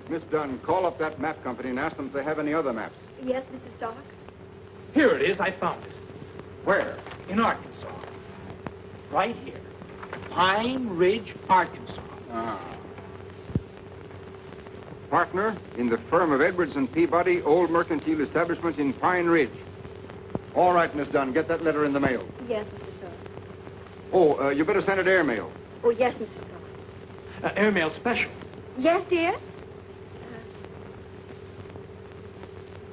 Miss Dunn, call up that map company and ask them if they have any other maps. Yes, Mr. Stark? Here it is. I found it. Where? In Arkansas. Right here. Pine Ridge, Arkansas. Ah. Partner in the firm of Edwards and Peabody, old mercantile establishment in Pine Ridge. All right, Miss Dunn, get that letter in the mail. Yes, Mr. Stark. Oh, you better send it airmail. Oh, yes, Mr. Stark. Airmail special. Yes, dear?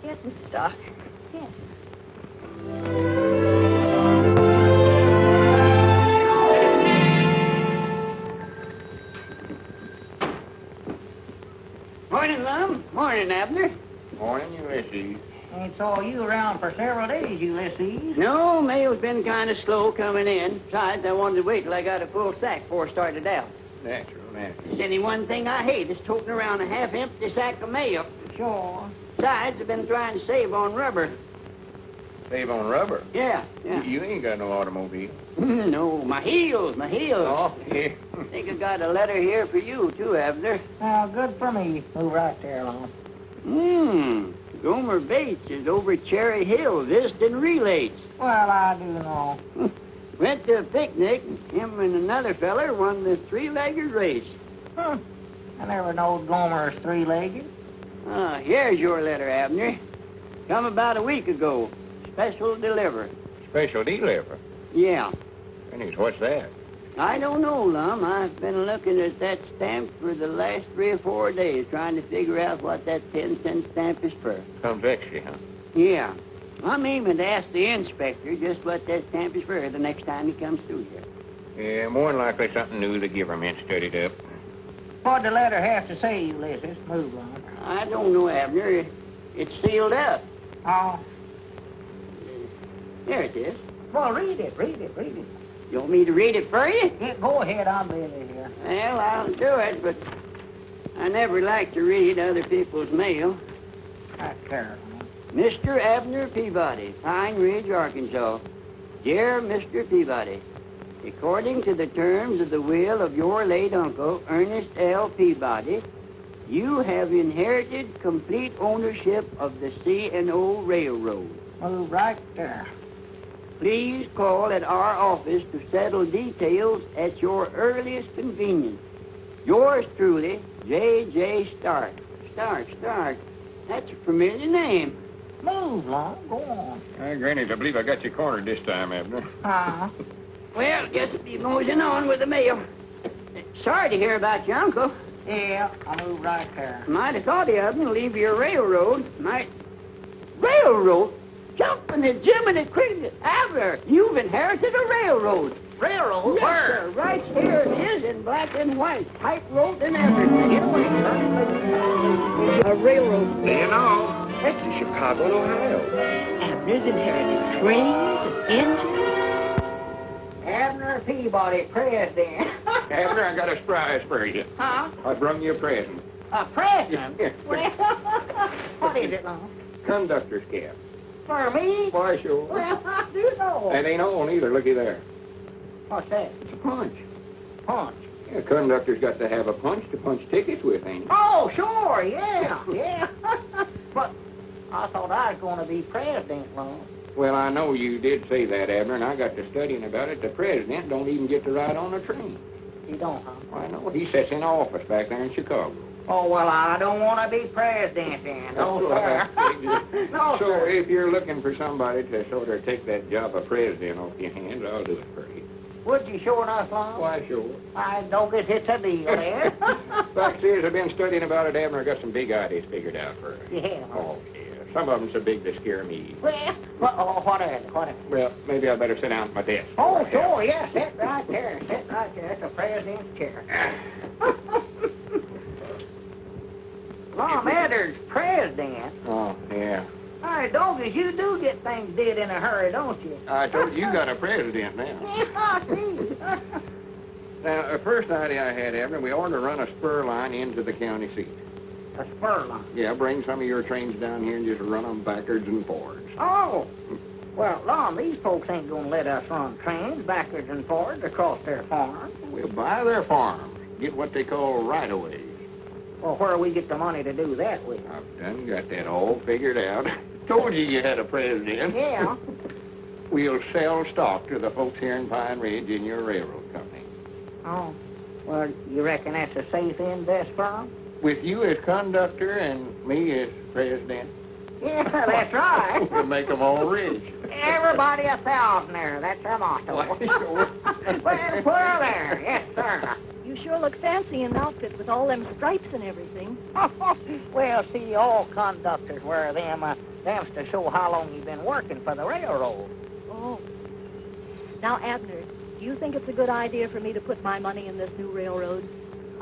Yes, Mr. Stark. Yes. Morning, Lum. Morning, Abner. Morning, Ulysses. Ain't saw you around for several days, Ulysses. No, mail's been kind of slow coming in. Besides, I wanted to wait till I got a full sack before I started out. Natural. There's any one thing I hate is toting around a half-empty sack of mail. Sure. Besides, I've been trying to save on rubber. Save on rubber? Yeah. You ain't got no automobile. No, my heels. Oh, yeah. I think I got a letter here for you, too, Abner. Well, good for me. Move right there, Lon. Gomer Bates is over Cherry Hill visiting relays. Well, I do know. Went to a picnic. Him and another feller won the three-legged race. I never knowed Gomer's three-legged. Here's your letter, Abner. Come about a week ago. Special deliver. Special deliver? Yeah. Goodness, what's that? I don't know, Lum. I've been looking at that stamp for the last 3 or 4 days, trying to figure out what that 10-cent stamp is for. Comes extra, huh? Yeah. I'm aiming to ask the inspector just what that stamp is for the next time he comes through here. Yeah, more than likely something new the government studied up. What'd the letter have to say, Ulysses? Move, Lon. I don't know, Abner. It's sealed up. Oh. There it is. Well, read it. You want me to read it for you? Yeah, go ahead, I'm ready here. Well, I'll do it, but I never like to read other people's mail. That's terrible. Mr. Abner Peabody, Pine Ridge, Arkansas. Dear Mr. Peabody, according to the terms of the will of your late uncle, Ernest L. Peabody, you have inherited complete ownership of the C&O Railroad. Move right there. Please call at our office to settle details at your earliest convenience. Yours truly, J.J. Stark. Stark. That's a familiar name. Move, Lon. Go on. Granny, I believe I got you cornered this time, Abner. Well, guess I'll be moseying on with the mail. Sorry to hear about your uncle. Yeah, I'll move right there. Might have thought of him to leave your railroad. Railroad? Jumping the Jiminy Creek. Abner, you've inherited a railroad. Railroad? Yes, Where? sir. Right here it is in black and white. Tightrope and everything. A railroad. Do you know? That's in Chicago and Ohio. Abner's inherited trains and engines. Abner Peabody, president. Abner, I got a surprise for you. Huh? I brung you a present. A president? Yeah. Well, what is it, Lon? Conductor's cap. For me? Why, sure. Well, I do know. That ain't on either. Looky there. What's that? It's a punch. Punch. Yeah, conductor's got to have a punch to punch tickets with, ain't he? Oh, sure, yeah. But I thought I was going to be president, Lon. Well, I know you did say that, Abner, and I got to studying about it. The president don't even get to ride on a train. He don't, huh? Why, no, he sits in office back there in Chicago. Oh, well, I don't want to be president then. No, sir. No, So sir. if you're looking for somebody to sort of take that job of president off your hands, I'll do it for you. Would you sure enough, Lon? Why, sure. I don't guess it's a deal there. Fact is, I've been studying about it, Abner. I got some big ideas figured out for it. Yeah. Oh, yeah. Some of them so big they scare me. Well, what are they? Well, maybe I better sit down at my desk. Oh, sure, yeah. Sit right there. That's the president's chair. Mom, Edwards, president. Oh, yeah. Hey, doggies, you do get things did in a hurry, don't you? I told you got a president now. Yeah, I see. Now, the first idea I had, Abner, we ought to run a spur line into the county seat. A spur line. Yeah, bring some of your trains down here and just run them backwards and forwards. Oh. Well, Lon, these folks ain't going to let us run trains backwards and forwards across their farm. We'll buy their farms, get what they call right-of-ways. Well, where do we get the money to do that with? I've done got that all figured out. Told you had a president. Yeah. We'll sell stock to the folks here in Pine Ridge in your railroad company. Oh. Well, you reckon that's a safe invest firm? With you as conductor and me as president, Yeah, that's right. we'll make them all rich. Everybody a thousandaire. That's our motto. Why, sure. Well, there. Yes, sir. You sure look fancy in an outfit with all them stripes and everything. Well, see, all conductors wear them. Them's to show how long you've been working for the railroad. Oh. Now, Abner, do you think it's a good idea for me to put my money in this new railroad?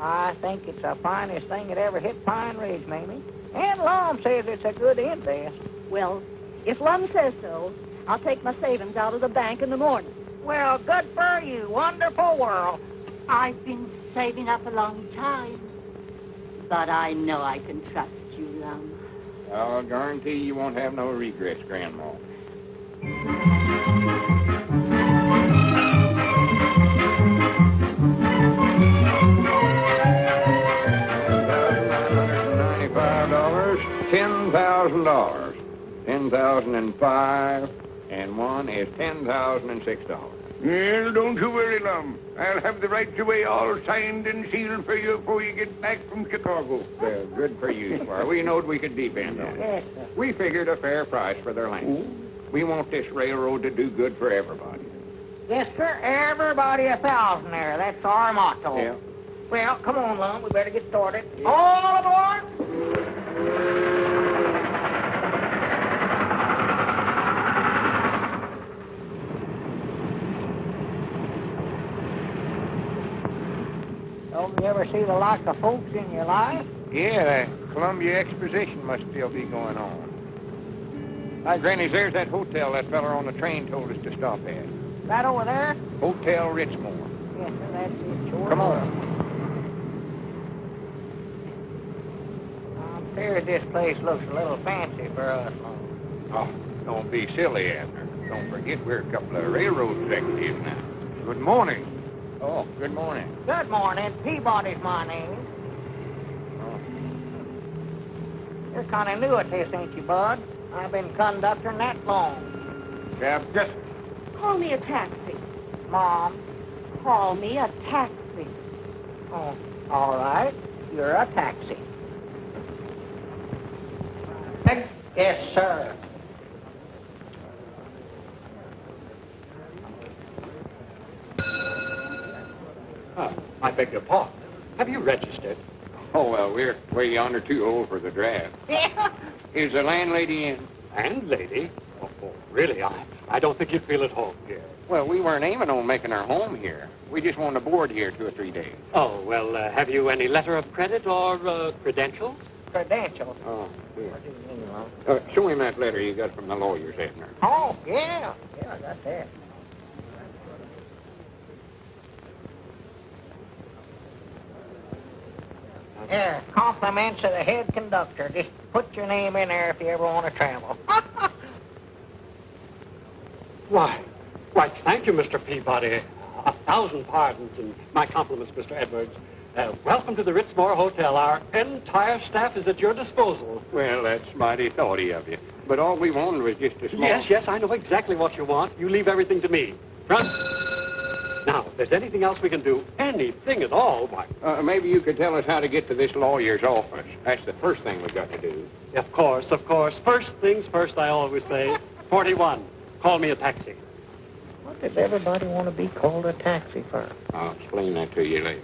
I think it's the finest thing that ever hit Pine Ridge, Mamie. And Lum says it's a good invest. Well, if Lum says so, I'll take my savings out of the bank in the morning. Well, good for you. Wonderful world. I've been saving up a long time. But I know I can trust you, Lum. I'll guarantee you won't have no regrets, Grandma. $10,000. 10,005, and one is $10,006. Well, don't you worry, Lum. I'll have the rights away all signed and sealed for you before you get back from Chicago. Well, good for you, Squire. We knowed we could depend on it. Yes, sir. We figured a fair price for their land. We want this railroad to do good for everybody. Yes, sir. Everybody a thousandaire. That's our motto. Yeah. Well, come on, Lum. We better get started. All aboard! Don't you ever see the like of folks in your life? Yeah, the Columbia Exposition must still be going on. Hi, Granny, there's that hotel that feller on the train told us to stop at. That over there? Hotel Richmore. Yes, sir. That's it. Sure. Come on. I'm feared this place looks a little fancy for us, Lum. Oh, don't be silly, Abner. Don't forget we're a couple of railroad executives now. Good morning. Oh, good morning. Good morning. Peabody's my name. Oh. You're kind of new at this, ain't you, Bud? I've been conducting that long. Cab, just... Call me a taxi. Mom. Call me a taxi. Oh, all right. You're a taxi. Yes, sir. I beg your pardon. Have you registered? Oh, well, we're way yonder too old for the draft. Yeah. Is the landlady in? Landlady? Oh, really? I don't think you'd feel at home here. Well, we weren't aiming on making our home here. We just want to board here 2 or 3 days. Oh, well, have you any letter of credit or credentials? Credentials. Oh, yeah. What do you mean, Lum? Show him that letter you got from the lawyers, Abner. Oh, yeah. Yeah, I got that. Yeah, compliments of the head conductor. Just put your name in there if you ever want to travel. Why, thank you, Mr. Peabody. 1,000 pardons and my compliments, Mr. Edwards. Welcome to the Ritzmore Hotel. Our entire staff is at your disposal. Well, that's mighty thoughty of you. But all we wanted was just a small... Yes, I know exactly what you want. You leave everything to me. Front. Now, if there's anything else we can do, anything at all, why... maybe you could tell us how to get to this lawyer's office. That's the first thing we've got to do. Of course. First things first, I always say. 41. Call me a taxi. What does everybody want to be called a taxi for? I'll explain that to you later.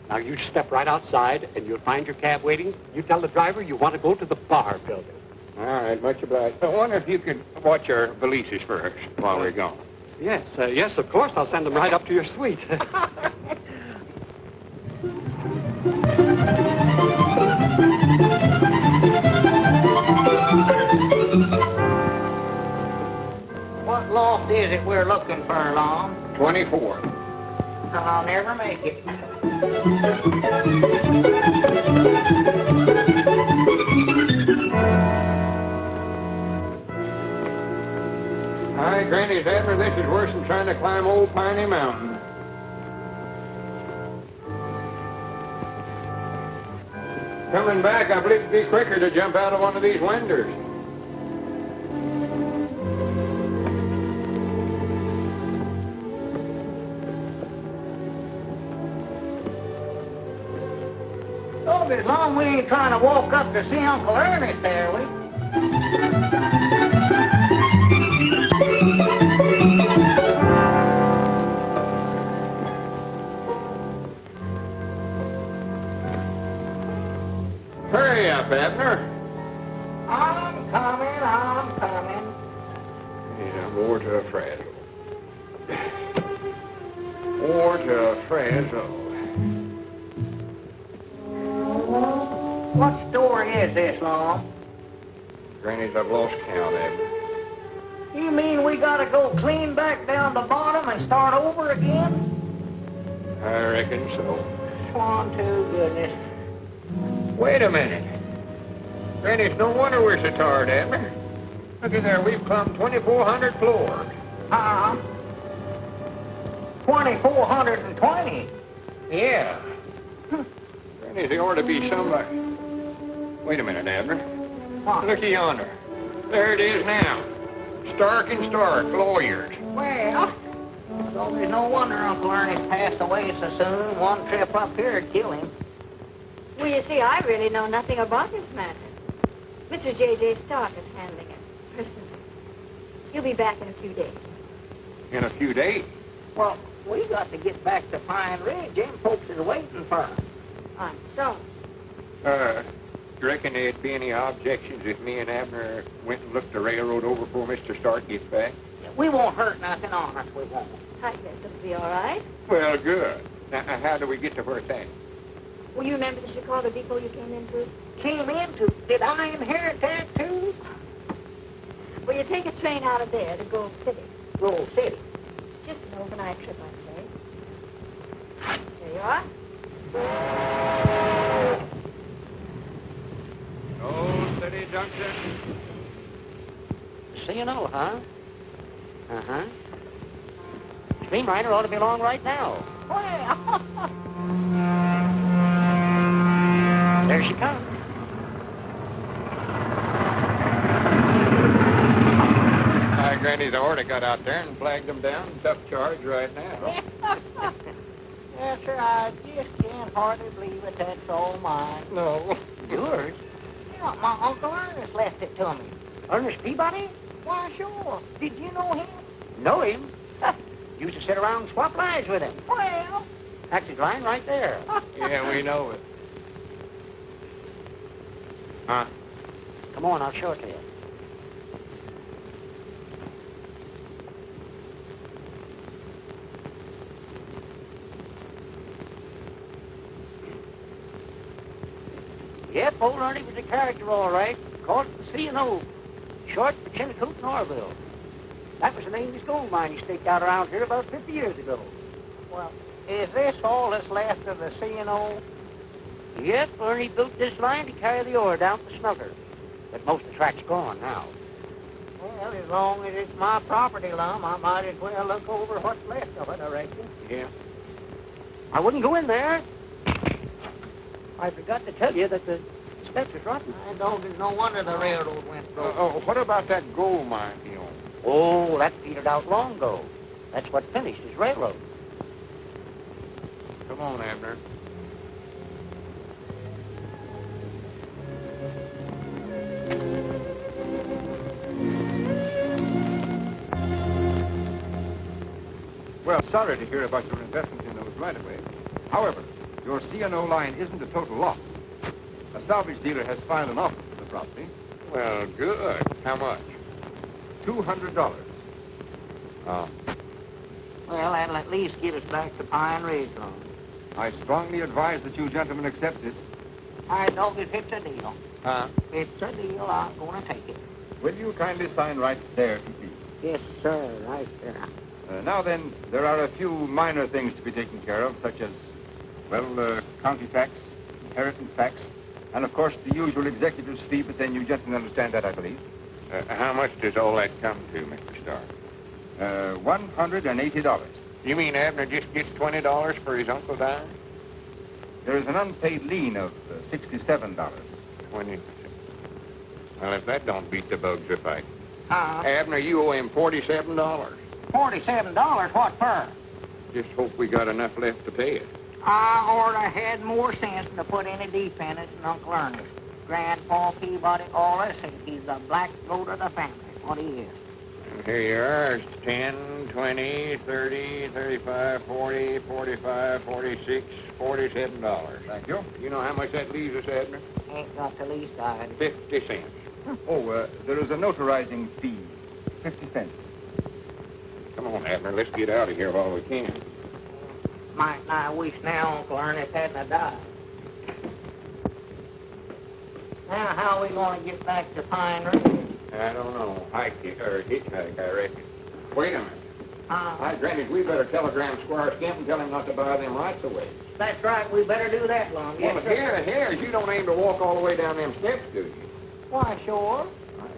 Now, you step right outside, and you'll find your cab waiting. You tell the driver you want to go to the bar building. All right, much obliged. I wonder if you could watch our valises first while we're gone. Yes, of course. I'll send them right up to your suite. What loft is it we're looking for, Lum? 24. I'll never make it. Hi, Granny's Abner. This is worse than trying to climb Old Piney Mountain. Coming back, I believe it'd be quicker to jump out of one of these windows. Oh, as long as we ain't trying to walk up to see Uncle Ernest there, we. Hurry up, Abner. I'm coming. Yeah, more to a frazzle. More to a frazzle. What story is this, Long? Granny's, I've lost count, Abner. You mean we gotta go clean back down the bottom and start over again? I reckon so. Swan to goodness. Wait a minute. Granny, it's no wonder we're so tired, Abner. Look at there, we've climbed 2,400 floors. 2,420. Yeah. Granny, there ought to be somebody. Wait a minute, Abner. What? Looky yonder. There it is now. Stark and Stark, lawyers. Well, so there's no wonder Uncle Ernest passed away so soon. One trip up here would kill him. Well, you see, I really know nothing about this matter. Mr. J.J. Stark is handling it personally. He'll be back in a few days. In a few days. Well, we got to get back to Pine Ridge. Them folks is waiting for us. I'm sorry. You reckon there'd be any objections if me and Abner went and looked the railroad over before Mr. Stark gets back? We won't hurt nothing on us, we won't. I guess it'll be all right. Well, good. Now, how do we get to where it's at? Well, you remember the Chicago depot you came into? Came into? Did I inherit that, too? Well, you take a train out of there to Gold City. Gold City. Just an overnight trip, I'd say. There you are. Gold City Junction. C&O, huh? Uh-huh. Streamliner ought to be along right now. Well, there she comes. Hi, Granny's already got out there and flagged them down. Tough charge right now. Yes, sir, I just can't hardly believe it. That's all mine. No. Yours? Yeah, my Uncle Ernest left it to me. Ernest Peabody? Why, sure. Did you know him? Know him? Used to sit around and swap lines with him. Well, that's his line right there. Yeah, we know it. Huh? Come on, I'll show it to you. Yep, old Ernie was a character, all right. Called it the C&O. Short for Chinicoot and Orville. That was the name of his gold mine he staked out around here about 50 years ago. Well, is this all that's left of the C&O? Yep, Ernie built this line to carry the ore down to Snugger. But most of the track's gone now. Well, as long as it's my property, Lum, I might as well look over what's left of it, I reckon. Yeah. I wouldn't go in there. I forgot to tell you that the steps is rotten. I don't. There's no wonder the railroad went broke. What about that gold mine he owns? Oh, that petered out long ago. That's what finished his railroad. Come on, Abner. Well, sorry to hear about your investment in those right-of-way. However, your C&O line isn't a total loss. A salvage dealer has filed an offer for the property. Well, good. How much? $200. Oh. Well, that'll at least get us back to Pine Ridge, Lum. I strongly advise that you gentlemen accept this. I know if it's a deal. Huh? It's a deal. I'm going to take it. Will you kindly sign right there, if you please? Yes, sir. Right there. Now then, there are a few minor things to be taken care of, such as, well, county tax, inheritance tax, and of course the usual executive's fee, but then you gentlemen understand that, I believe. How much does all that come to, Mr. Stark? $180. You mean Abner just gets $20 for his uncle dying? There is an unpaid lien of $67. 20. Well, if that don't beat the bugs if I... Uh, Abner, you owe him $47. $47? What for? Just hope we got enough left to pay it. I ought to had more sense than to put any dependence in Uncle Ernest. Grandpa Peabody always said he's the black goat of the family. What he is. And here you are. It's 10, 20, 30, 35, 40, 45, 46, $47. Thank you. You know how much that leaves us, Abner? Ain't got the least idea. 50 cents. Oh, there is a notarizing fee. 50 cents. Come on, Abner. Let's get out of here while we can. Might I wish now Uncle Ernest hadn't died. Now, how are we going to get back to Pine Ridge? I don't know. Hitchhike, I reckon. Wait a minute. Hi, Granny, we better telegram Squire Skimp and tell him not to buy them rights away. That's right. We better do that, Lum. Well, here, you don't aim to walk all the way down them steps, do you? Why, sure.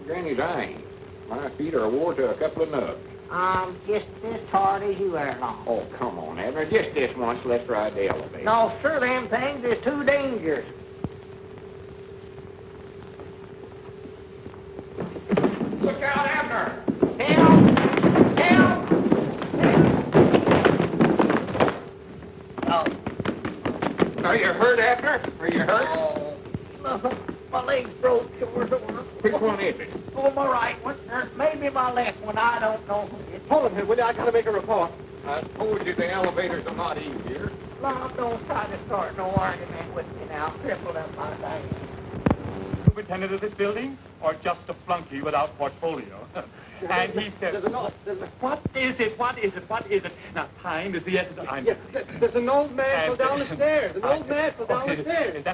Granny's dying. My feet are wore to a couple of nubs. I'm just as tired as you are, Lum. Oh, come on, Abner. Just this once. Let's ride the elevator. No, sir, them things is too dangerous. Look out, Abner! Help! Help! Oh. Are you hurt, Abner? Are you hurt? Oh, no, my leg's broke. Which one is it? Oh, my right one. Maybe my left one. I don't know. Hold him here, will you? I gotta make a report. I told you the elevator's a lot easier. Lum, don't try to start no argument with me now. Crippled up my thing. Superintendent of this building, or just a flunky without portfolio? And he said, what is it? Now, time is the essence. Yes, there's an old man fell down the stairs. An old man fell down the stairs.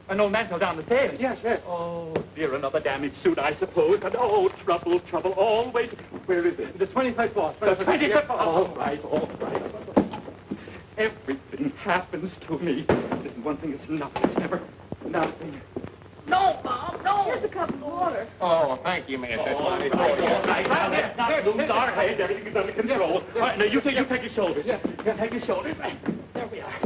An old man fell down the stairs? Yes, yes. Oh, dear, another damaged suit, I suppose. But, oh, trouble, always. Where is it? The 25th floor. The 25th floor. All right. Everything happens to me. Listen, one thing is nothing. It's never nothing. No, Bob, no. Here's a cup of water. Oh, thank you, miss. That's All mighty right. good. Now, let's not lose our heads. Everything is under control. All right, now, you take his shoulders. Yeah. Take his shoulders. There we are.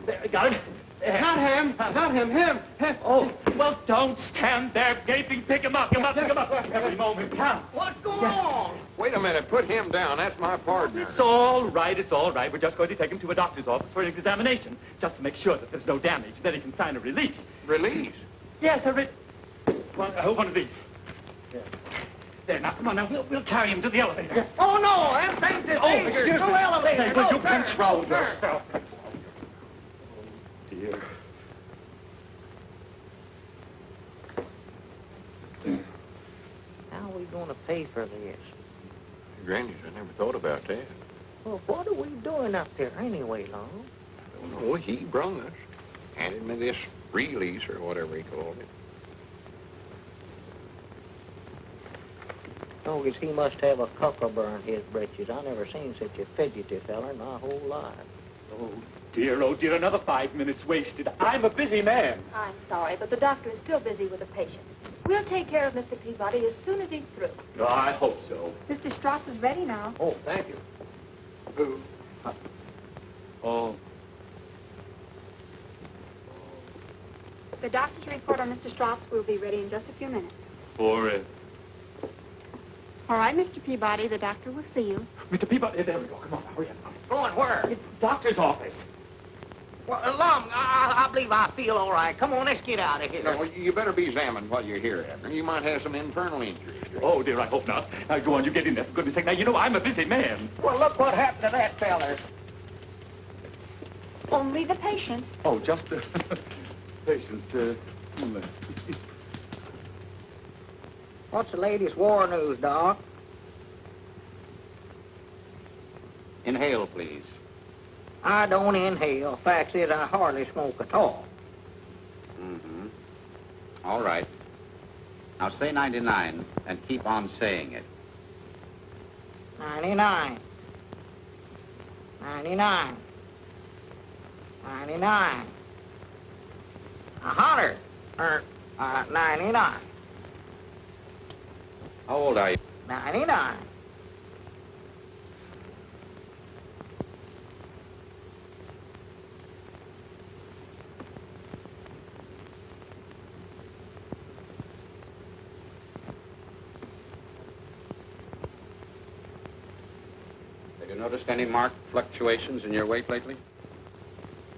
There, got it? There. Not him, him. Oh, well, don't stand there gaping. Pick him up. Every moment counts. What's going on? Wait a minute. Put him down. That's my partner. It's all right. We're just going to take him to a doctor's office for an examination, just to make sure that there's no damage. Then he can sign a release. Release? Yes, one of these. There, now, come on, now, we'll carry him to the elevator. Oh, no, them things is dangerous. Excuse me. No elevator. Say, No, will you sir. control No, sir. yourself? Oh, dear. How are we going to pay for this? Granny's, I never thought about that. Well, what are we doing up there anyway, Long? I don't know. He brung us. Handed me this release or whatever he called it. Notice he must have a cucumber in his britches. I never seen such a fidgety feller in my whole life. Oh, dear, another 5 minutes wasted. I'm a busy man. I'm sorry, but the doctor is still busy with a patient. We'll take care of Mr. Peabody as soon as he's through. No, I hope so. Mr. Strauss is ready now. Oh, thank you. Who? Oh. The doctor's report on Mr. Strauss will be ready in just a few minutes. For, All right, Mr. Peabody, the doctor will see you. Mr. Peabody, there we go. Come on, hurry up. Going where? It's the doctor's office. Well, Lum, I believe I feel all right. Come on, let's get out of here. No, you better be examined while you're here, Abner. You might have some internal injuries. Oh, dear, I hope not. Now, go on, you get in there, for goodness sake. Now, you know I'm a busy man. Well, look what happened to that feller. Only the patient. Oh, just the patient. What's the latest war news, Doc? Inhale, please. I don't inhale. Fact is, I hardly smoke at all. Mm-hmm. All right. Now say 99 and keep on saying it. 99. 99. 99. 100. 99. How old are you? 99. noticed any marked fluctuations in your weight lately?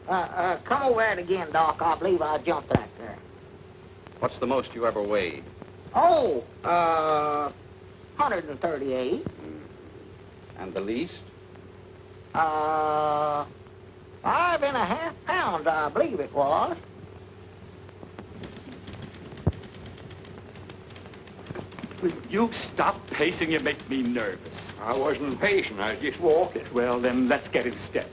Come over that again, Doc. I believe I jumped that there. What's the most you ever weighed? Oh, 138. And the least? 5.5 pounds, I believe it was. Will you stop pacing? You make me nervous. I wasn't pacing. I was just walking. Well, then let's get in step.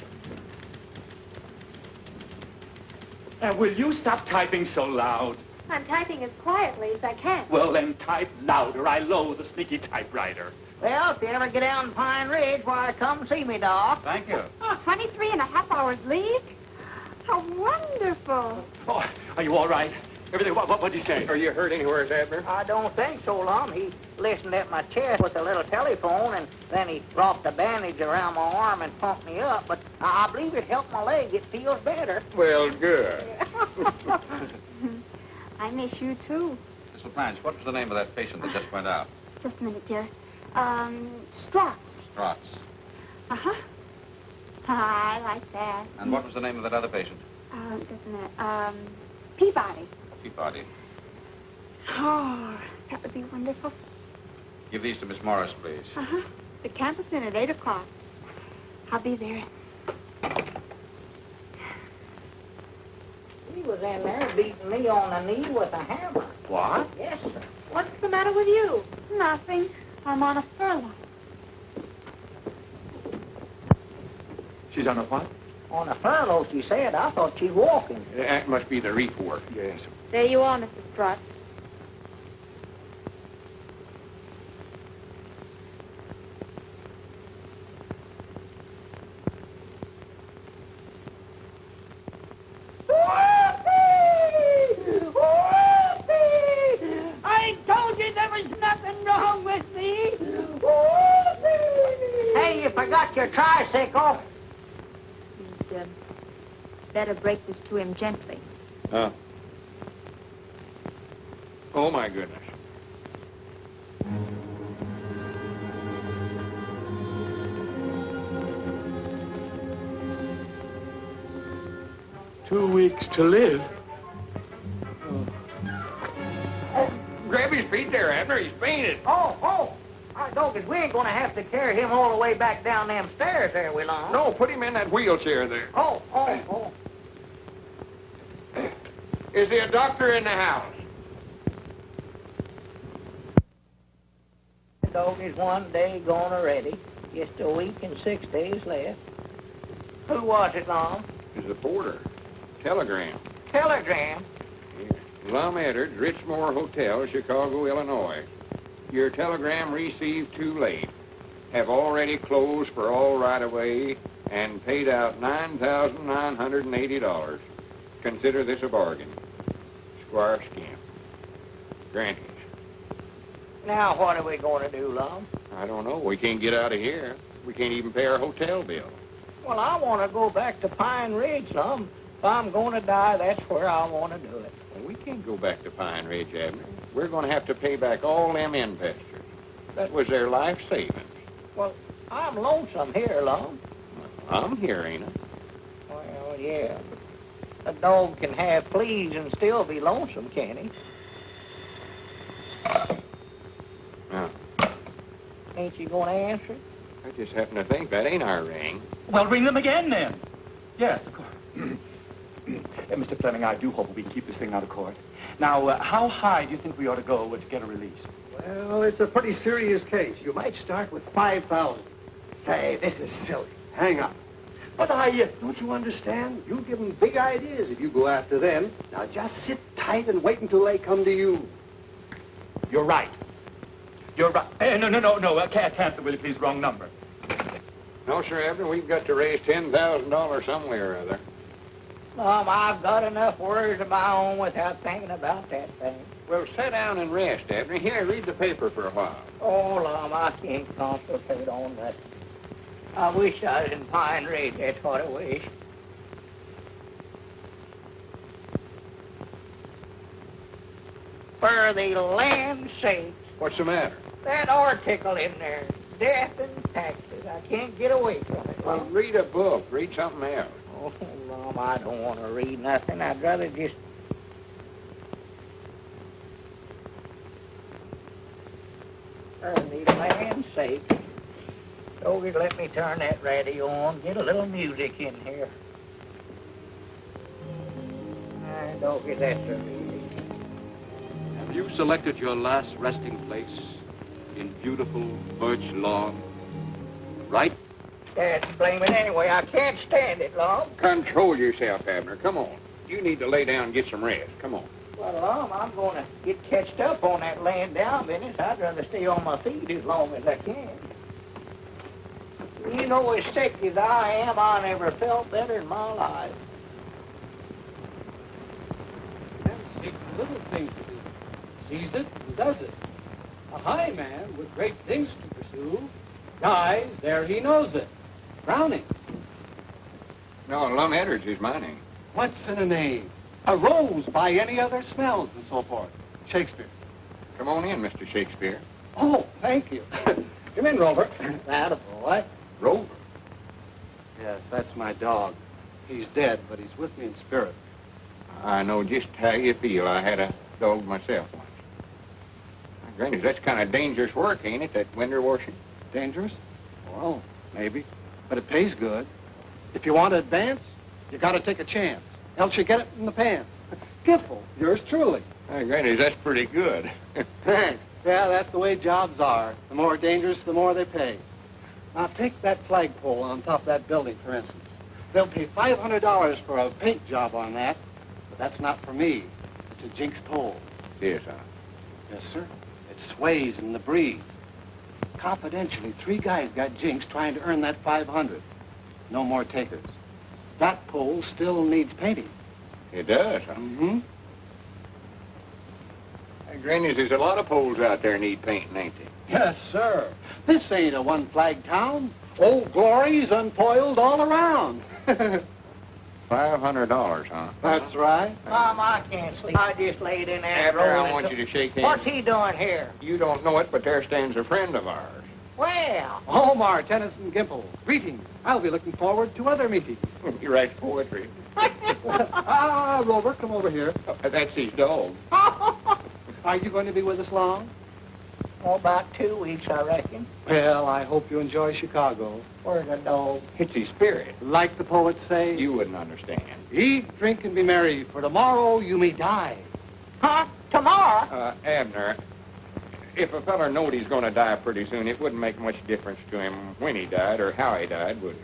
And will you stop typing so loud? I'm typing as quietly as I can. Well, then type louder. I loathe the sneaky typewriter. Well, if you ever get down to Pine Ridge, why, come see me, Doc. Thank you. Oh, 23.5 hours leave? How wonderful. Oh, are you all right? Everything, what'd he say? Are you hurt anywhere, Abner? I don't think so, Lum. He listened at my chest with a little telephone, and then he wrapped a bandage around my arm and pumped me up. But I believe it helped my leg. It feels better. Well, good. I miss you, too. Miss LaPlanche, what was the name of that patient that just went out? Just a minute, dear. Strauss. Strauss. Uh-huh. I like that. And what was the name of that other patient? Just a minute. Peabody. Peabody. Oh, that would be wonderful. Give these to Miss Morris, please. Uh-huh. The campus in at 8 o'clock. I'll be there. He was in there beating me on the knee with a hammer. What? Yes, sir. What's the matter with you? Nothing. I'm on a furlough. She's on a what? On a furlough, she said. I thought she's walking. That must be the reef work. Yes. There you are, Mr. Strauss. I told you there was nothing wrong with me. Hey, you forgot your tricycle. You'd better break this to him gently. Oh, my goodness. "2 weeks to live." Grab his feet there, Abner. He's fainted. Oh. I know, 'cause we ain't going to have to carry him all the way back down them stairs there, we long. No, put him in that wheelchair there. Oh. Is there a doctor in the house? The dog is 1 day gone already. Just a week and 6 days left. Who was it, Lum? It's the porter. Telegram. Telegram. Lum Edwards, Richmore Hotel, Chicago, Illinois. Your telegram received too late. Have already closed for all right-of-way and paid out $9,980. Consider this a bargain. Squire Scamp. Granted. Now, what are we going to do, Lum? I don't know. We can't get out of here. We can't even pay our hotel bill. Well, I want to go back to Pine Ridge, Lum. If I'm going to die, that's where I want to do it. Well, we can't go back to Pine Ridge, Abner. We're going to have to pay back all them investors. That was their life savings. Well, I'm lonesome here, Lum. I'm here, ain't I? Well, yeah. A dog can have fleas and still be lonesome, can't he? Now, Ain't you going to answer it? I just happen to think that ain't our ring. Well, ring them again, then. Yes, of course. Mr. Fleming, I do hope we can keep this thing out of court. Now, how high do you think we ought to go to get a release? Well, it's a pretty serious case. You might start with 5,000. Say, this is silly. Hang up. But Don't you understand? You give them big ideas if you go after them. Now, just sit tight and wait until they come to you. You're right. You're right. No. Cancel, will you please? Wrong number. No, sir, Abner. We've got to raise $10,000 somewhere or other. Lum, I've got enough worries of my own without thinking about that thing. Well, sit down and rest, Abner. Here, read the paper for a while. Oh, Lum, I can't concentrate on that. I wish I was in Pine Ridge. That's what I wish. For the land's sake. What's the matter? That article in there. death and taxes. I can't get away from it. Well, read a book. Read something else. Oh, Mom, I don't want to read nothing. I'd rather just... For the land's sake. Doggy, let me turn that radio on. Get a little music in here. Doggy, that's a music. Have you selected your last resting place in beautiful birch lawn? Right? Dad's blaming anyway. I can't stand it, Lom. Control yourself, Abner. Come on. You need to lay down and get some rest. Come on. Well, Lom, I'm going to get catched up on that laying down business. I'd rather stay on my feet as long as I can. You know, as sick as I am, I never felt better in my life. Seeks little things to do, sees it and does it. A high man with great things to pursue dies ere he knows it. Browning. No, Lum Edwards is my name. What's in a name? A rose by any other smells and so forth. Shakespeare. Come on in, Mr. Shakespeare. Oh, thank you. Come in, Rover. That a boy. Rover. Yes, that's my dog. He's dead, but he's with me in spirit. I know just how you feel. I had a dog myself once. Granny, that's kind of dangerous work, ain't it, that winter washing? Dangerous? Well, maybe. But it pays good. If you want to advance, you got to take a chance. Else you get it in the pants. Gimple, yours truly. Granny, that's pretty good. Thanks. Yeah, that's the way jobs are. The more dangerous, the more they pay. Now, take that flagpole on top of that building, for instance. They'll pay $500 for a paint job on that, but that's not for me. It's a jinx pole. Yes, sir. Yes, sir. It sways in the breeze. Confidentially, 3 guys got jinxed trying to earn that $500. No more takers. That pole still needs painting. It does, huh? Mm-hmm. Granny, there's a lot of poles out there need painting, ain't they? Yes, sir. This ain't a one-flag town. Old Glory's unfoiled all around. $500, huh? That's right. Mom, I can't sleep. I just laid in there. Abner, I want you to shake hands. What's he doing here? You don't know it, but there stands a friend of ours. Well. Omar Tennyson Gimple. Greetings. I'll be looking forward to other meetings. He writes poetry. Rover, come over here. That's his dog. Are you going to be with us long? Oh, about 2 weeks, I reckon. Well, I hope you enjoy Chicago. Where's the dog? It's his spirit. Like the poets say, You wouldn't understand. eat, drink, and be merry, for tomorrow you may die. Huh? Tomorrow? Abner, if a feller knowed he's going to die pretty soon, it wouldn't make much difference to him when he died or how he died, would it?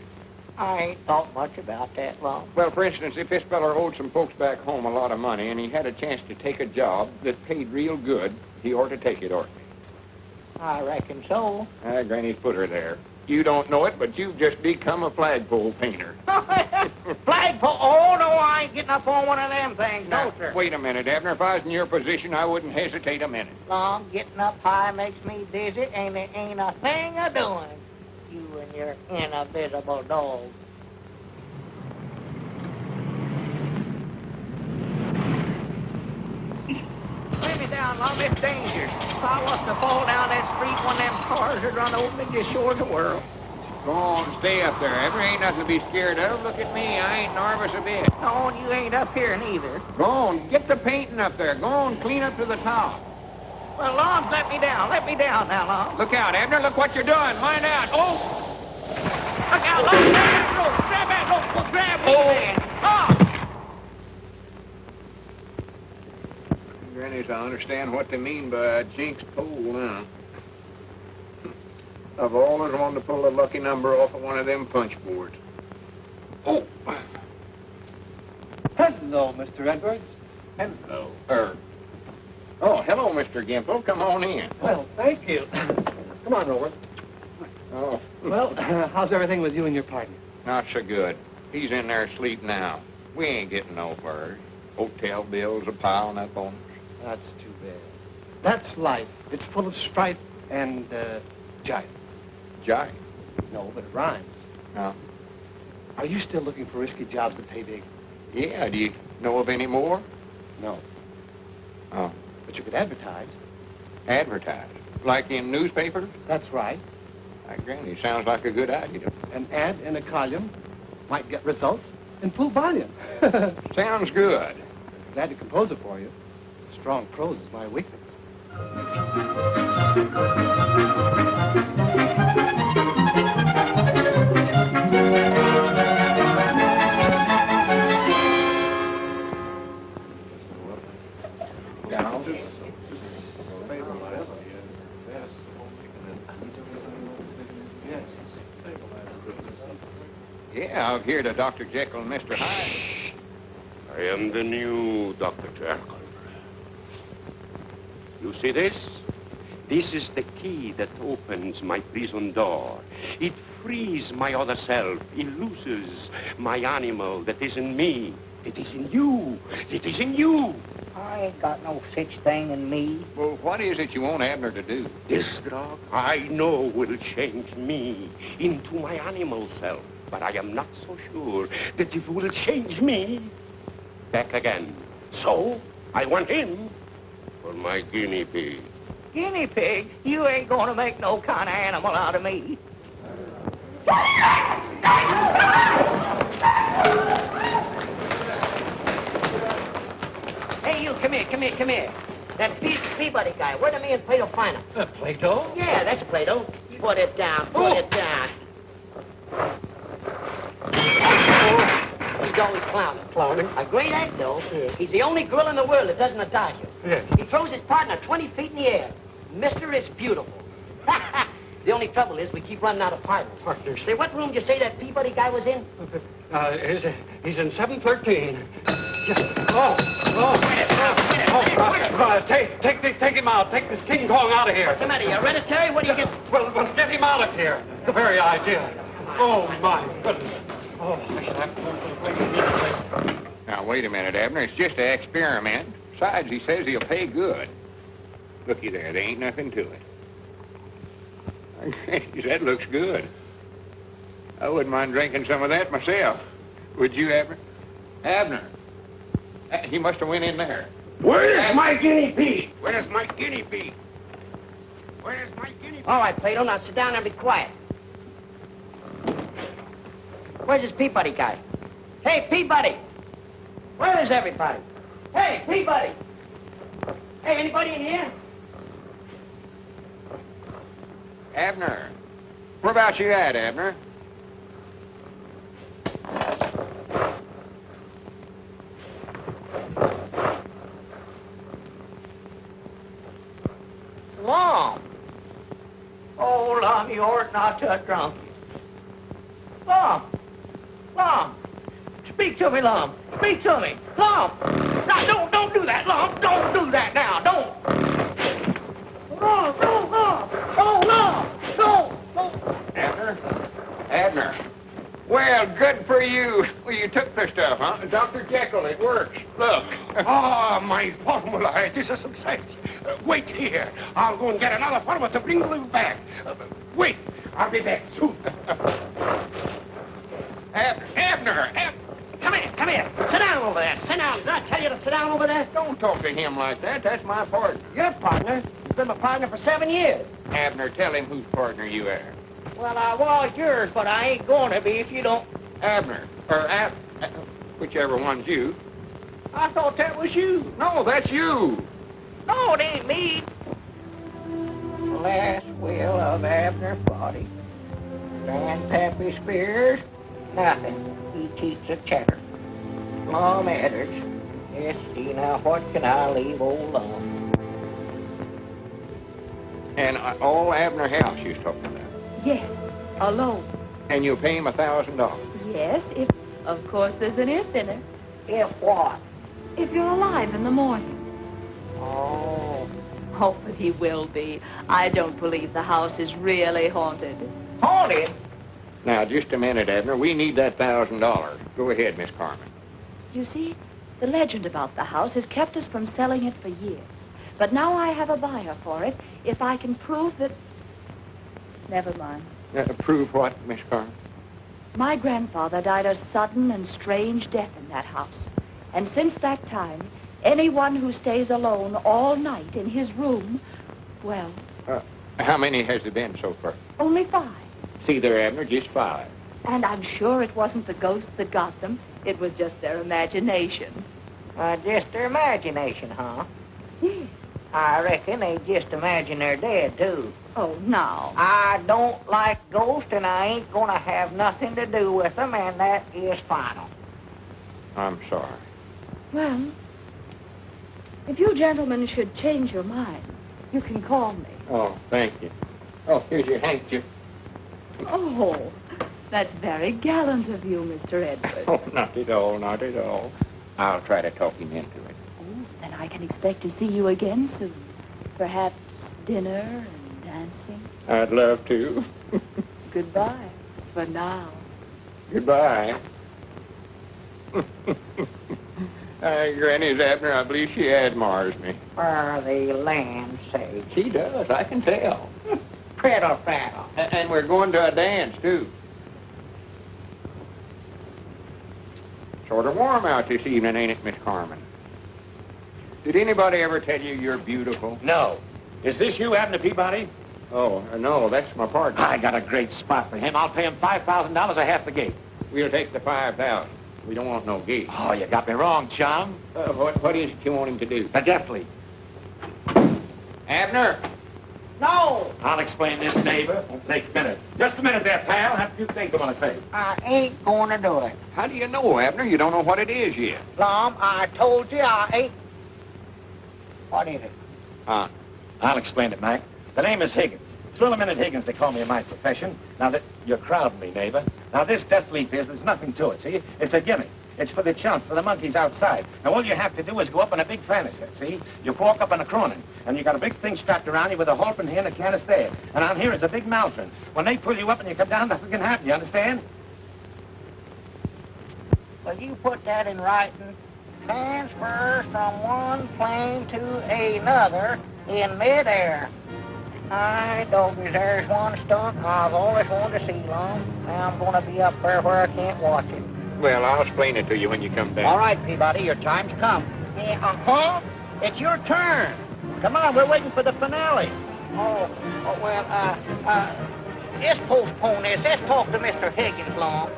I ain't thought much about that, Lom. Well, for instance, if this feller owed some folks back home a lot of money and he had a chance to take a job that paid real good, he ought to take it, oughtn't he? I reckon so. Granny's put her there. You don't know it, but you've just become a flagpole painter. Flagpole? Oh, no, I ain't getting up on one of them things. No, sir. Wait a minute, Abner. If I was in your position, I wouldn't hesitate a minute. Lom, getting up high makes me dizzy, and there ain't a thing a doing. You and your invisible dog. Lay me down, Lom. It's dangerous. If I was to fall down that street, one of them cars would run over me just short of the world. Go on, stay up there. Abner, ain't nothing to be scared of. Look at me. I ain't nervous a bit. No, and you ain't up here neither. Go on, get the painting up there. Go on, clean up to the top. Well, Lom, let me down. Let me down now, Lom. Look out, Abner. Look what you're doing. Mind out. Oh! Look out, Lom. Grab that rope. Grab that rope. Well, grab me, man. Oh! Grannies, I understand what they mean by a jinx pole now. I've always wanted to pull a lucky number off of one of them punch boards. Oh! Hello, Mr. Edwards. Hello. Oh, hello, Mr. Gimple. Come on in. Well, thank you. Come on, Rover. Oh. Well, how's everything with you and your partner? Not so good. He's in there asleep now. We ain't getting no further. Hotel bills are piling up on us. That's too bad. That's life. It's full of strife and, jive. Jive? No, but it rhymes. No. Are you still looking for risky jobs that pay big? Yeah, do you know of any more? No. Oh. But you could advertise. Advertise? Like in newspapers? That's right. Granny, sounds like a good idea. An ad in a column might get results in full volume. Sounds good. Glad to compose it for you. Strong prose is my weakness. Yeah, I've heard of Dr. Jekyll and Mr. Hyde. I am the new Dr. Jekyll. You see this? This is the key that opens my prison door. It frees my other self. It looses my animal that is in me. It is in you. It is in you. I ain't got no such thing in me. Well, what is it you want Abner to do? This drug, I know, will change me into my animal self. But I am not so sure that it will change me back again. So, I want him for my guinea pig. Guinea pig? You ain't gonna make no kind of animal out of me. Hey, you, come here. That Peabody guy, where did me and Plato find him? Plato? Yeah, that's Plato. Put it down, put it down. He's always clowning. A great act, though. Yes. He's the only girl in the world that doesn't dodge him. Yes. He throws his partner 20 feet in the air. Mister is beautiful. The only trouble is we keep running out of partners. Say, what room did you say that Peabody guy was in? He's in 713. Take him out. Take this King Kong out of here. What's the matter? You hereditary? What do you get? Well, get him out of here. The very idea. Oh, my goodness. Oh, I should have to... Now, wait a minute, Abner. It's just an experiment. Besides, he says he'll pay good. Looky there. There ain't nothing to it. That looks good. I wouldn't mind drinking some of that myself. Would you, Abner? Abner. He must have went in there. Where's my guinea pig? Where's my guinea pig? Where's my guinea pig? All right, Plato, now sit down and be quiet. Where's this Peabody guy? Hey, Peabody! Where is everybody? Hey, Peabody! Hey, anybody in here? Abner. Where about you at, Abner? Lum. Oh, Lum, you ought not to have drunk it. Lum. Speak to me, Lum. Speak to me. Lum. Now, don't do that, Lum. Don't do that now. Don't. Lum. Abner. Well, good for you. Well, you took the stuff, huh? Dr. Jekyll, it works. Look. Ah, my formula. It is a success. Wait here. I'll go and get another formula to bring you back. Wait. I'll be back soon. Abner. Come here. Sit down over there. Sit down. Did I tell you to sit down over there? Don't talk to him like that. That's my partner. Your partner? You've been my partner for 7 years. Abner, tell him whose partner you are. Well, I was yours, but I ain't going to be if you don't. Abner. Whichever one's you. I thought that was you. No, that's you. No, it ain't me. Last will of Abner Body. Grandpappy Spears, nothing. He keeps a cheddar. Long adders. Let's see now, what can I leave old Lum? And all Abner House you're talking about. Yes, alone. And you'll pay him $1,000. Yes, if... Of course, there's an if in it. If what? If you're alive in the morning. Oh. Oh, but he will be. I don't believe the house is really haunted. Haunted? Now, just a minute, Abner. We need that $1,000. Go ahead, Miss Carmen. You see, the legend about the house has kept us from selling it for years. But now I have a buyer for it if I can prove that... Never mind. Prove what, Miss Carmen? My grandfather died a sudden and strange death in that house. And since that time, anyone who stays alone all night in his room, well... How many has there been so far? Only 5. See there, Abner, just 5. And I'm sure it wasn't the ghost that got them. It was just their imagination. Just their imagination, huh? Yes. I reckon they just imagine they're dead, too. Oh, now. I don't like ghosts, and I ain't gonna have nothing to do with them, and that is final. I'm sorry. Well, if you gentlemen should change your mind, you can call me. Oh, thank you. Oh, here's your handkerchief. Oh, that's very gallant of you, Mr. Edwards. Oh, not at all, not at all. I'll try to talk him into it. Oh, then I can expect to see you again soon. Perhaps dinner and dancing. I'd love to. Goodbye for now. Goodbye. Granny's Abner, I believe she admires me. For the land's sake. She does, I can tell. Prattle, prattle. And we're going to a dance, too. Sort of warm out this evening, ain't it, Miss Carmen? Did anybody ever tell you you're beautiful? No. Is this you, Abner Peabody? Oh, no, that's my partner. I got a great spot for him. I'll pay him $5,000 a half the gate. We'll take the 5,000. We don't want no gate. Oh, you got me wrong, chum. What is it you want him to do? Deftly. Abner! No! I'll explain this, neighbor. Won't take a minute. Just a minute there, pal. I have a few things I want to say. I ain't gonna do it. How do you know, Abner? You don't know what it is yet. Lum, I told you I ain't... What is it? I'll explain it, Mac. The name is Higgins. It's Willamette Higgins, they call me in my profession. Now, you're crowding me, neighbor. Now, this death leaf there's nothing to it, see? It's a gimmick. It's for the chumps, for the monkeys outside. Now, all you have to do is go up in a big fanny set, see? You walk up in a cronin, and you got a big thing strapped around you with a halter here and a canister there. And on here is a big maltron. When they pull you up and you come down, nothing can happen, you understand? Well, you put that in writing. Transfers from one plane to another in midair. Hi, doggies, there's one stunt I've always wanted to see, Lum. Now I'm gonna be up there where I can't watch it. Well, I'll explain it to you when you come back. All right, Peabody, your time's come. Yeah, uh-huh. It's your turn. Come on, we're waiting for the finale. Let's postpone this. Let's talk to Mr. Higgins, Lum.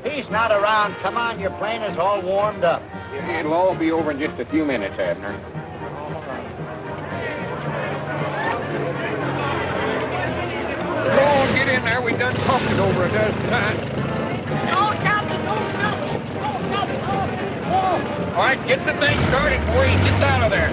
He's not around. Come on, your plane is all warmed up. It'll all be over in just a few minutes, Abner. Go on, get in there. We done talked it over a dozen times. Don't stop it. Don't stop it. Don't stop it. Oh. All right, get the thing started before he gets out of there.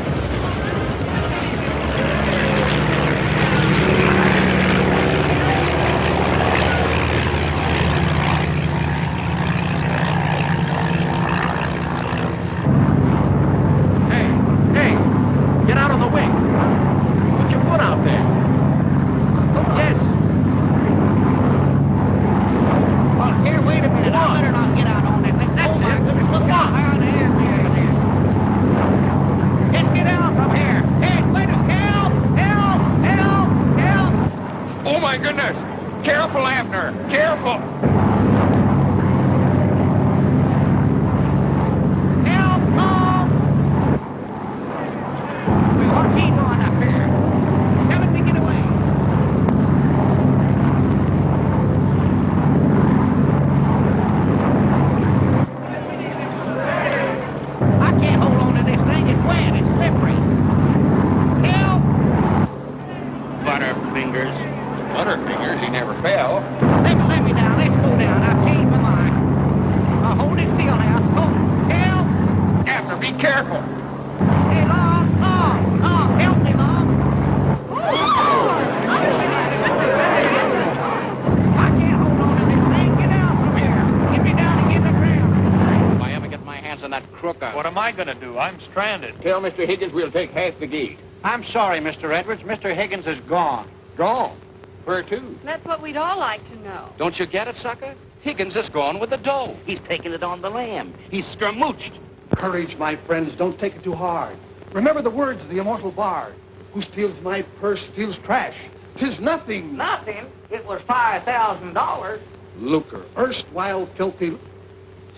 I'm stranded. Tell Mr. Higgins we'll take half the gate. I'm sorry, Mr. Edwards. Mr. Higgins is gone. Gone? Where to? That's what we'd all like to know. Don't you get it, sucker? Higgins is gone with the dough. He's taking it on the lam. He's scamooched. Courage, my friends. Don't take it too hard. Remember the words of the immortal bard. Who steals my purse steals trash. 'Tis nothing. Nothing? It was $5,000. Lucre, erstwhile filthy...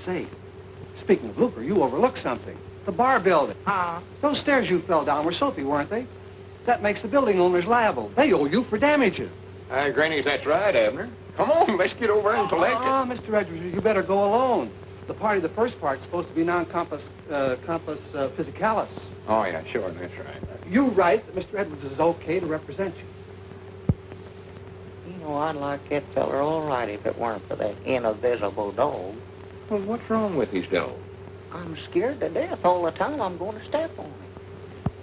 Say, speaking of lucre, you overlooked something. The bar building. Huh? Those stairs you fell down were soapy, weren't they? That makes the building owners liable. They owe you for damages. Granny, that's right, Abner. Come on, let's get over and collect it. Mr. Edwards, you better go alone. The party, the first part's supposed to be non-compos physicalis. Oh, yeah, sure, that's right. You write that Mr. Edwards is okay to represent you. You know, I'd like that feller all right if it weren't for that invisible dog. Well, what's wrong with his dog? I'm scared to death all the time I'm going to step on him.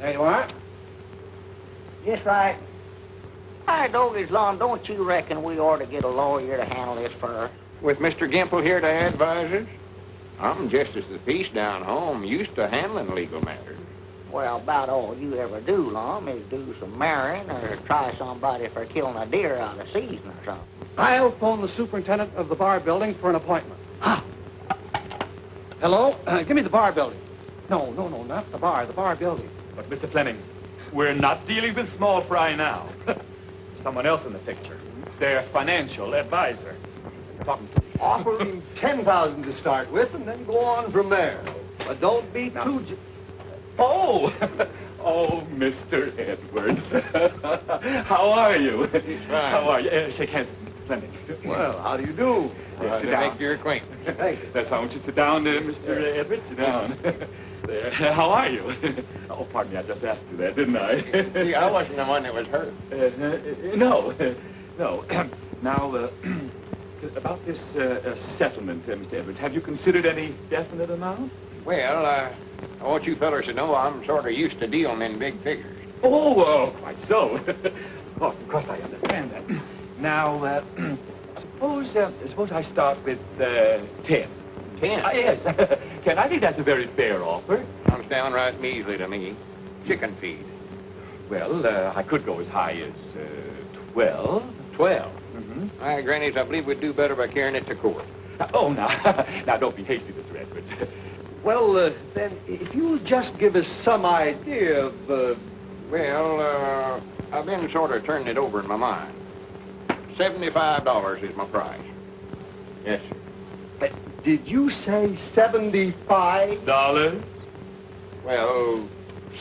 There you are. Just right. Hi, Doggy's Lawn, don't you reckon we ought to get a lawyer to handle this for us? With Mr. Gimple here to advise us? I'm Justice of the Peace down home, used to handling legal matters. Well, about all you ever do, Lum, is do some marrying or try somebody for killing a deer out of season or something. I'll phone the superintendent of the bar building for an appointment. Hello? Give me the bar building. No, not the bar building. But, Mr. Fleming, we're not dealing with small fry now. Someone else in the picture. Their financial advisor. Talking to me. Offer him $10,000 to start with, and then go on from there. But don't be too... Oh, Mr. Edwards. How are you? How are you? Shake hands with Mr. Fleming. Well, how do you do? Sit down. Make your acquaintance. Thank you. That's how I want you to sit down, Mr. Edwards. Sit down. There. How are you? Oh, pardon me, I just asked you that, didn't I? See, I wasn't the one that was hurt. No. Now, about this settlement, Mr. Edwards, have you considered any definite amount? Well, I want you fellers to know I'm sort of used to dealing in big figures. Oh, quite so. Of course, I understand that. Now, suppose I start with 10. 10? Yes, 10. I think that's a very fair offer. Sounds downright measly to me. Chicken feed. Well, I could go as high as 12. 12? Mm-hmm. Grannies, I believe we'd do better by carrying it to court. Now, don't be hasty, Mr. Edwards. Well, then, if you just give us some idea of... Well, I've been sort of turning it over in my mind. $75 is my price. Yes, sir. Did you say $75? Well,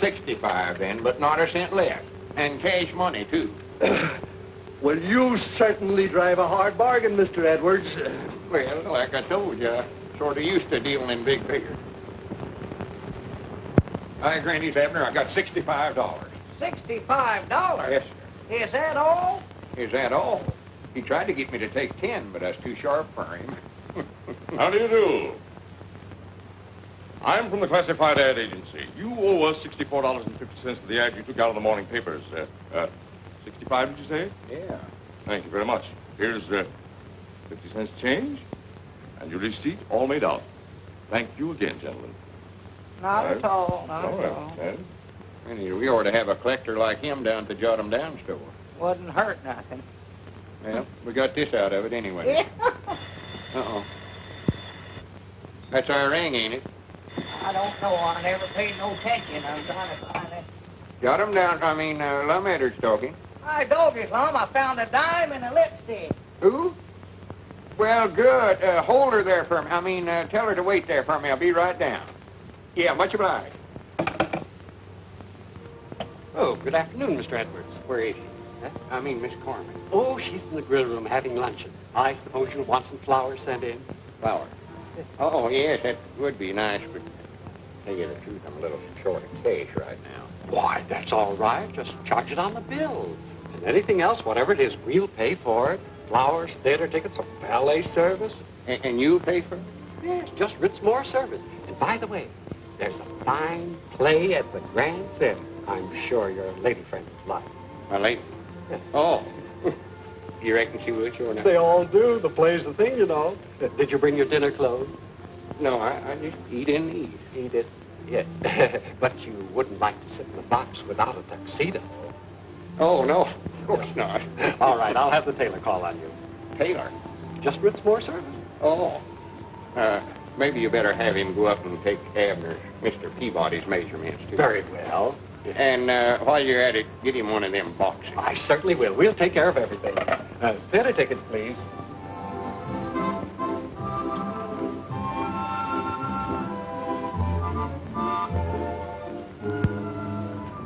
65 then, but not a cent less. And cash money, too. Well, you certainly drive a hard bargain, Mr. Edwards. Well, like I told you, I sort of used to dealing in big figures. Granny's Abner, I got $65. $65? Yes, sir. Is that all? Is that all? He tried to get me to take 10, but I was too sharp for him. How do you do? I'm from the Classified Ad Agency. You owe us $64.50 for the ad you took out of the morning papers. 65, did you say? Yeah. Thank you very much. Here's 50 cents change, and your receipt all made out. Thank you again, gentlemen. Not at all, not at all. We ought to have a collector like him down at the Jot 'em Down store. Wouldn't hurt nothing. Well, we got this out of it anyway. Yeah. Uh-oh. That's our ring, ain't it? I don't know. I never paid no attention. I'm trying to find it. Jot 'em Down, Lum Edwards talking. Hi, Doggy's Lum. I found a dime and a lipstick. Who? Well, good. Hold her there for me. Tell her to wait there for me. I'll be right down. Yeah, much obliged. Oh, good afternoon, Mr. Edwards. Where is she? Huh? Miss Corman. Oh, she's in the grill room having luncheon. I suppose you'll want some flowers sent in. Flowers? Oh, yes, that would be nice, but to tell you the truth, I'm a little short of cash right now. Why, that's all right. Just charge it on the bill. And anything else, whatever it is, we'll pay for it. Flowers, theater tickets, a ballet service. And you'll pay for it? Yes, just Ritzmore service. And by the way, there's a fine play at the Grand Theater. I'm sure your lady friend would like. My lady? Yes. Oh. You reckon she would, sure enough? They all do. The play's the thing, you know. Did you bring your dinner clothes? No, I just eat in these. Eat it? Yes. But you wouldn't like to sit in the box without a tuxedo. Oh, no. Of course not. All right, I'll have the tailor call on you. Tailor? Just Ritzmore service. Oh. Maybe you better have him go up and take Abner, Mr. Peabody's measurements, too. Very well. And while you're at it, get him one of them boxes. I certainly will. We'll take care of everything. Theater tickets, please.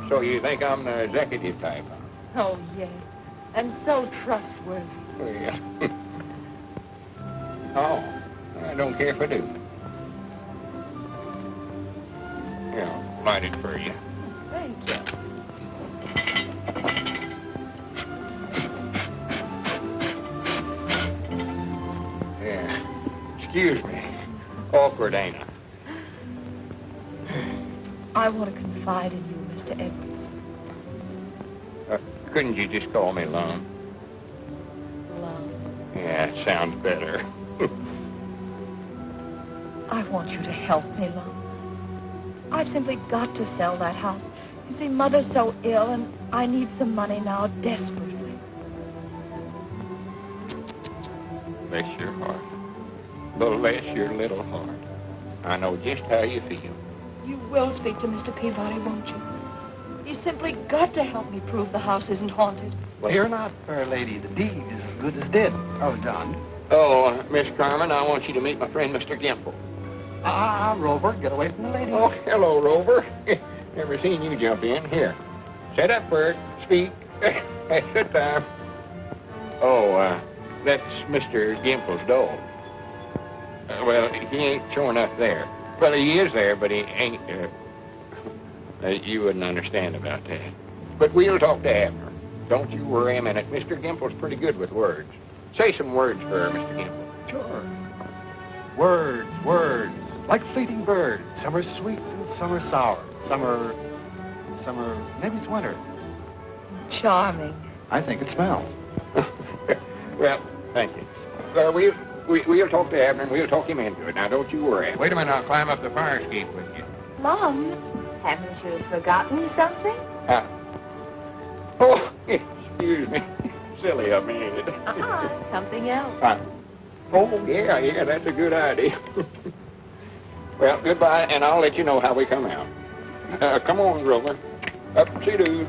So you think I'm the executive type? Oh, yes. And so trustworthy. Well, oh, I don't care if I do. Yeah, light it for you. Thank you. Yeah. Excuse me. Awkward, ain't I? I want to confide in you, Mr. Edwards. Couldn't you just call me Lum? Love. Yeah, it sounds better. I want you to help me, Lum. I've simply got to sell that house. You see, Mother's so ill, and I need some money now desperately. Bless your heart. Bless your little heart. I know just how you feel. You will speak to Mr. Peabody, won't you? You simply got to help me prove the house isn't haunted. Well, fear not, fair lady. The deed is as good as dead. Oh, John. Oh, Miss Carmen, I want you to meet my friend, Mr. Gimple. Rover, get away from the lady. Oh, hello, Rover. Never seen you jump in. Here. Set up, Bert. Speak. That's good time. Oh, that's Mr. Gimple's dog. Well, he ain't showing up there. Well, he is there, but he ain't... you wouldn't understand about that. But we'll talk to Abner. Don't you worry a minute. Mr. Gimple's pretty good with words. Say some words for her, Mr. Gimple. Sure. Words, words. Like fleeting birds. Some are sweet and some are sour. Some are... Maybe it's winter. Charming. I think it smells. Well, thank you. We'll talk to Abner and we'll talk him into it. Now, don't you worry. Wait a minute, I'll climb up the fire escape with you. Mom, haven't you forgotten something? Oh, excuse me. Silly of me, ain't it? Something else. Oh, yeah, that's a good idea. Well, goodbye, and I'll let you know how we come out. Come on, Grover. Up-see-doo.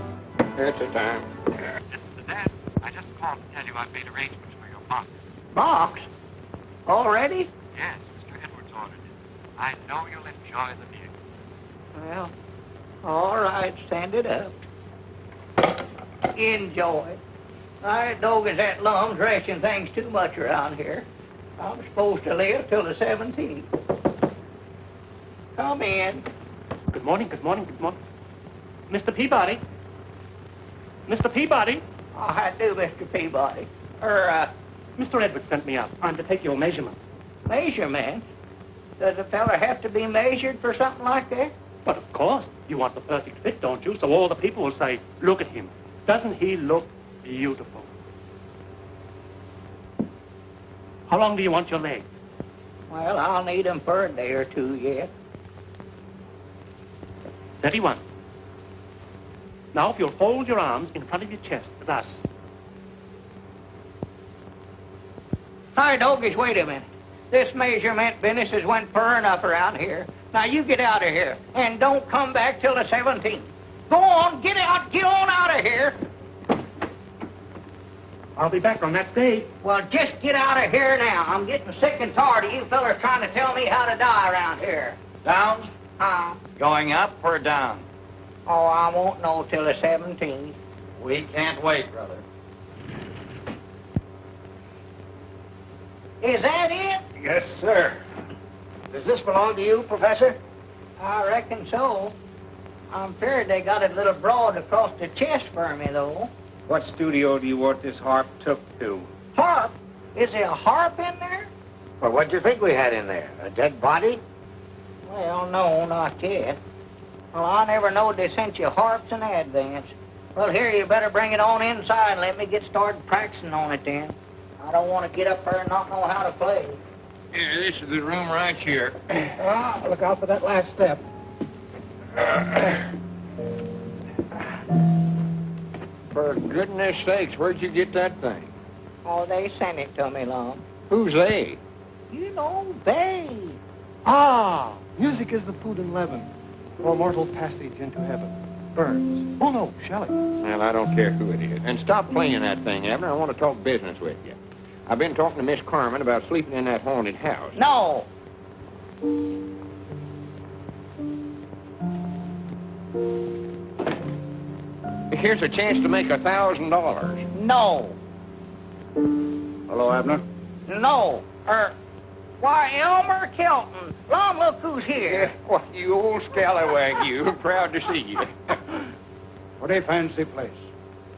That's the time. Dad, I just called to tell you I've made arrangements for your box. Box? Already? Yes, Mr. Edwards ordered it. I know you'll enjoy the view. Well, all right, send it up. Enjoy. I dog is that Lum dressing things too much around here. I'm supposed to live till the 17th. Come in. Good morning, good morning, good morning. Mr. Peabody? Mr. Peabody? I do, Mr. Peabody. Mr. Edwards sent me up. I'm to take your measurements. Measurements? Does a fella have to be measured for something like that? But of course, you want the perfect fit, don't you? So all the people will say, look at him. Doesn't he look beautiful? How long do you want your legs? Well, I'll need them for a day or two yet. 31. Now, if you'll fold your arms in front of your chest, thus. Hi, doggies, wait a minute. This measurement business has went fur enough around here. Now, you get out of here, and don't come back till the 17th. Go on, get out, get on out of here. I'll be back on that day. Well, just get out of here now. I'm getting sick and tired of you fellas trying to tell me how to die around here. Downs? Going up or down? Oh, I won't know till the 17th. We can't wait, brother. Is that it? Yes, sir. Does this belong to you, Professor? I reckon so. I'm feared they got it a little broad across the chest for me, though. What studio do you want this harp took to? Harp? Is there a harp in there? Well, what'd you think we had in there? A dead body? Well, no, not yet. Well, I never knowed they sent you harps in advance. Well, here, you better bring it on inside and let me get started practicing on it then. I don't want to get up there and not know how to play. Yeah, this is the room right here. Look out for that last step. For goodness sakes, where'd you get that thing? Oh, they sent it to me, Lum. Who's they? You know, they. Music is the food and leaven for mortal passage into heaven. Burns. Oh, no, Shelley. Well, I don't care who it is. And stop playing that thing, Abner. I want to talk business with you. I've been talking to Miss Carmen about sleeping in that haunted house. No. Here's a chance to make $1,000. No. Hello, Abner. No. Why, Elmer Kelton. Lom, look who's here. What, you old scallywag, you. Proud to see you. What a fancy place.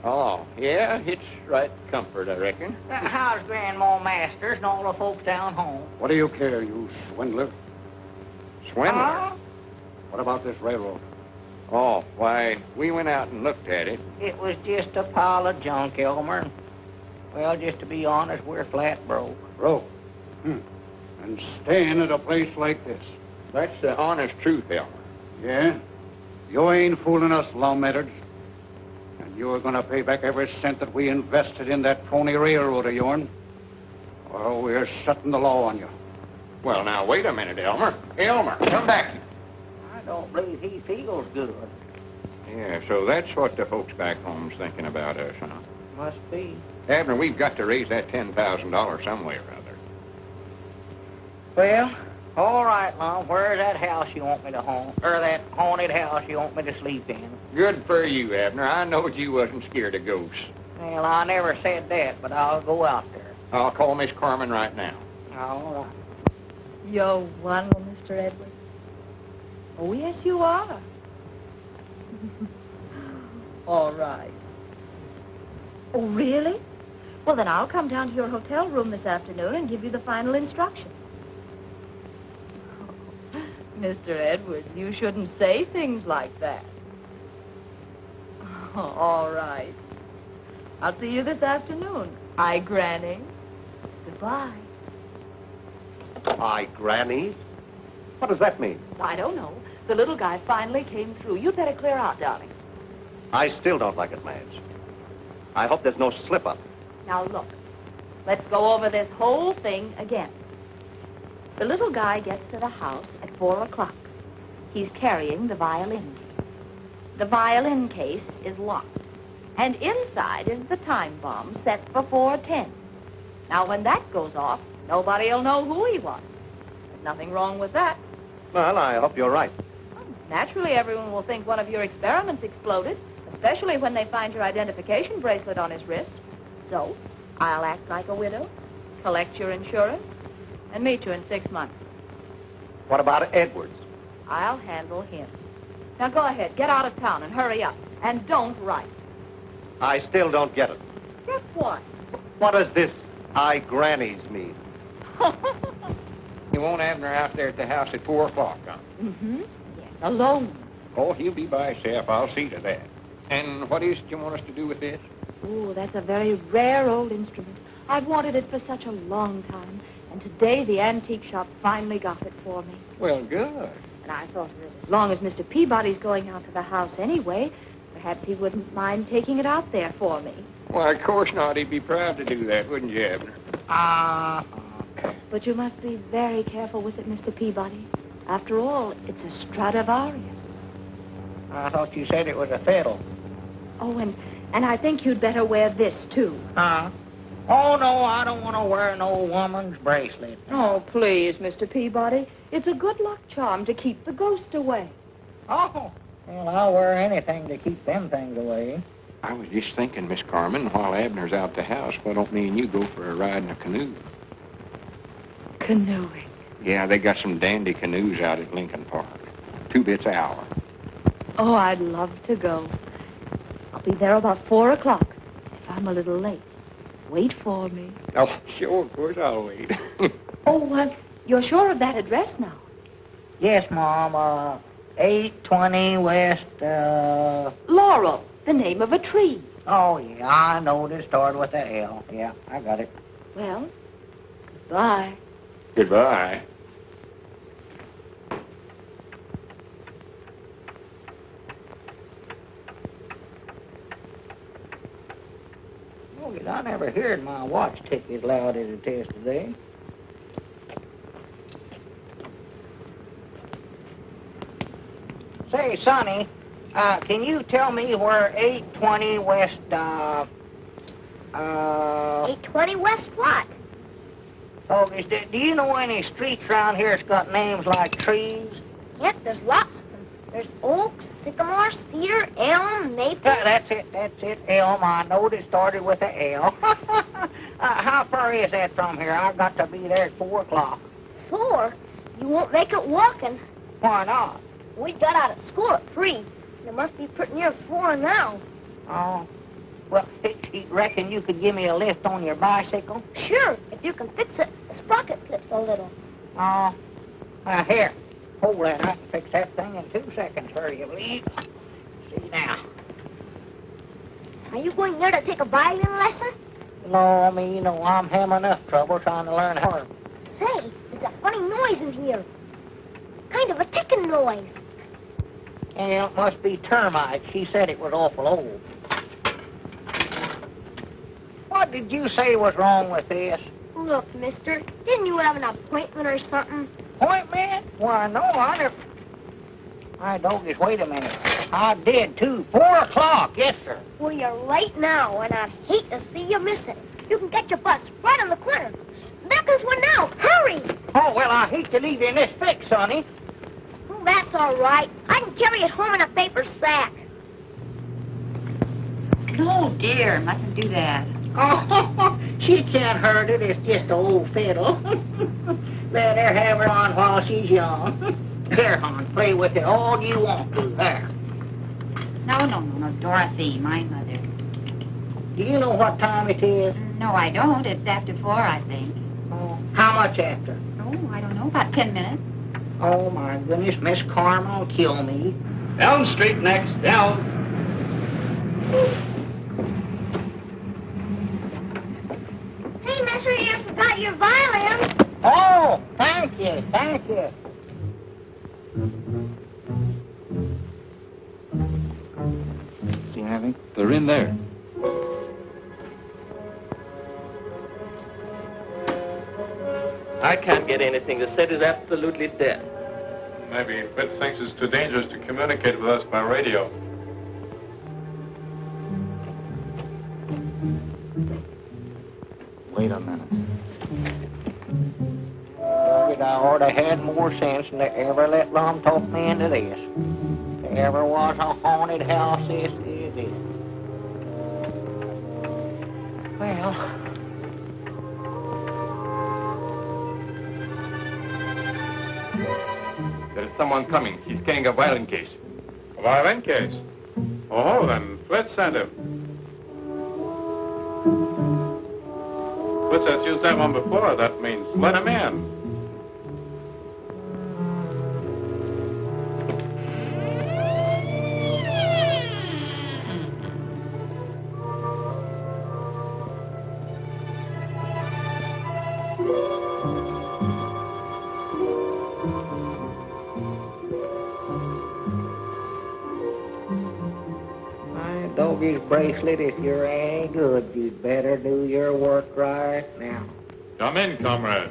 Oh, yeah, it's right comfort, I reckon. How's Grandma Masters and all the folks down home? What do you care, you swindler? Swindler? Huh? What about this railroad? Oh, why, we went out and looked at it. It was just a pile of junk, Elmer. Well, just to be honest, we're flat broke. Broke? And staying at a place like this. That's the honest truth, Elmer. Yeah? You ain't fooling us, lawmakers. And you're going to pay back every cent that we invested in that phony railroad of yourn. Or we're setting the law on you. Well, now, wait a minute, Elmer. Elmer, come back here. I don't believe he feels good. Yeah, so that's what the folks back home's thinking about us, huh? Must be. Abner, we've got to raise that $10,000 some way or other. Well, all right, Mom. Where's that house you want me to haunt? Or that haunted house you want me to sleep in? Good for you, Abner. I knowed you wasn't scared of ghosts. Well, I never said that, but I'll go out there. I'll call Miss Carmen right now. All right. You're wonderful, Mr. Edwards. Oh, yes, you are. All right. Oh, really? Well, then I'll come down to your hotel room this afternoon and give you the final instructions. Mr. Edwards, you shouldn't say things like that. Oh, all right. I'll see you this afternoon. Aye, Granny. Goodbye. Aye, Granny? What does that mean? I don't know. The little guy finally came through. You'd better clear out, darling. I still don't like it, Madge. I hope there's no slip-up. Now, look. Let's go over this whole thing again. The little guy gets to the house at 4 o'clock. He's carrying the violin case. The violin case is locked. And inside is the time bomb set for 4:10. Now, when that goes off, nobody'll know who he was. There's nothing wrong with that. Well, I hope you're right. Naturally, everyone will think one of your experiments exploded, especially when they find your identification bracelet on his wrist. So, I'll act like a widow, collect your insurance, and meet you in 6 months. What about Edwards? I'll handle him. Now, go ahead. Get out of town and hurry up. And don't write. I still don't get it. Get what? What does this "I Grannies" mean? You want Abner out there at the house at 4 o'clock, huh? Mm-hmm. Yes, alone. Oh, he'll be by himself. I'll see to that. And what is it you want us to do with this? Oh, that's a very rare old instrument. I've wanted it for such a long time. And today the antique shop finally got it for me. Well, good. And I thought that as long as Mr. Peabody's going out to the house anyway, perhaps he wouldn't mind taking it out there for me. Why, of course not. He'd be proud to do that, wouldn't you, Abner? But you must be very careful with it, Mr. Peabody. After all, it's a Stradivarius. I thought you said it was a fiddle. Oh, and I think you'd better wear this, too. Huh? Oh, no, I don't want to wear no woman's bracelet. Oh, please, Mr. Peabody. It's a good luck charm to keep the ghost away. Oh, well, I'll wear anything to keep them things away. I was just thinking, Miss Carmen, while Abner's out the house, why don't me and you go for a ride in a canoe? Canoeing? Yeah, they got some dandy canoes out at Lincoln Park. 2 bits an hour. Oh, I'd love to go. I'll be there about 4 o'clock. If I'm a little late, wait for me. Oh, sure, of course I'll wait. Oh, you're sure of that address now? Yes, Mom. 820 West, Laurel, the name of a tree. Oh, yeah, I know this started with a L. Yeah, I got it. Well, goodbye. Goodbye. Oh, I never heard my watch tick as loud as it is today. Say, Sonny, can you tell me where 820 West, 820 West what? Oh, do you know any streets around here that's got names like trees? Yep, there's lots of them. There's oak, sycamore, cedar, elm, maple. That's it, elm. I knowed it started with an L. How far is that from here? I've got to be there at 4 o'clock. 4? You won't make it walking. Why not? We got out of school at 3. It must be pretty near 4 now. Oh. Well, you reckon you could give me a lift on your bicycle? Sure, if you can fix it. The sprocket clips a little. Oh. Here. Hold that. I can fix that thing in 2 seconds, hurry, you believe. See now. Are you going there to take a violin lesson? No, me, no. I'm having enough trouble trying to learn how. Say, there's a funny noise in here. Kind of a ticking noise. Yeah, it must be termites. She said it was awful old. What did you say was wrong with this? Look, mister, didn't you have an appointment or something? Appointment? Why, no, I never... My doggies, wait a minute. I did, too. 4 o'clock, yes, sir. Well, you're late now, and I'd hate to see you miss it. You can get your bus right on the corner. There goes one now. Hurry! Oh, well, I hate to leave you in this fix, sonny. Oh, that's all right. I can carry it home in a paper sack. Oh, dear, mustn't do that. Oh, she can't hurt it. It's just an old fiddle. Let her have her on while she's young. Here, hon, play with it all you want to. There. No, Dorothy, my mother. Do you know what time it is? No, I don't. It's after 4, I think. Oh, how much after? Oh, I don't know, about 10 minutes. Oh, my goodness, Miss Carmel will kill me. Elm Street next, down. Hey, mister, you forgot your violin. Oh, thank you, thank you. See anything? They're in there. I can't get anything. The set is absolutely dead. Maybe Fitz thinks it's too dangerous to communicate with us by radio. Wait a minute. I ought to had more sense than to ever let Lum talk me into this. If there ever was a haunted house, this is it. Well... There's someone coming. He's carrying a violin case. A violin case? Oh, then Fitz sent him. Fitz has used that one before. That means let him in. Doggy's bracelet, if you're any good, you'd better do your work right now. Come in, comrade.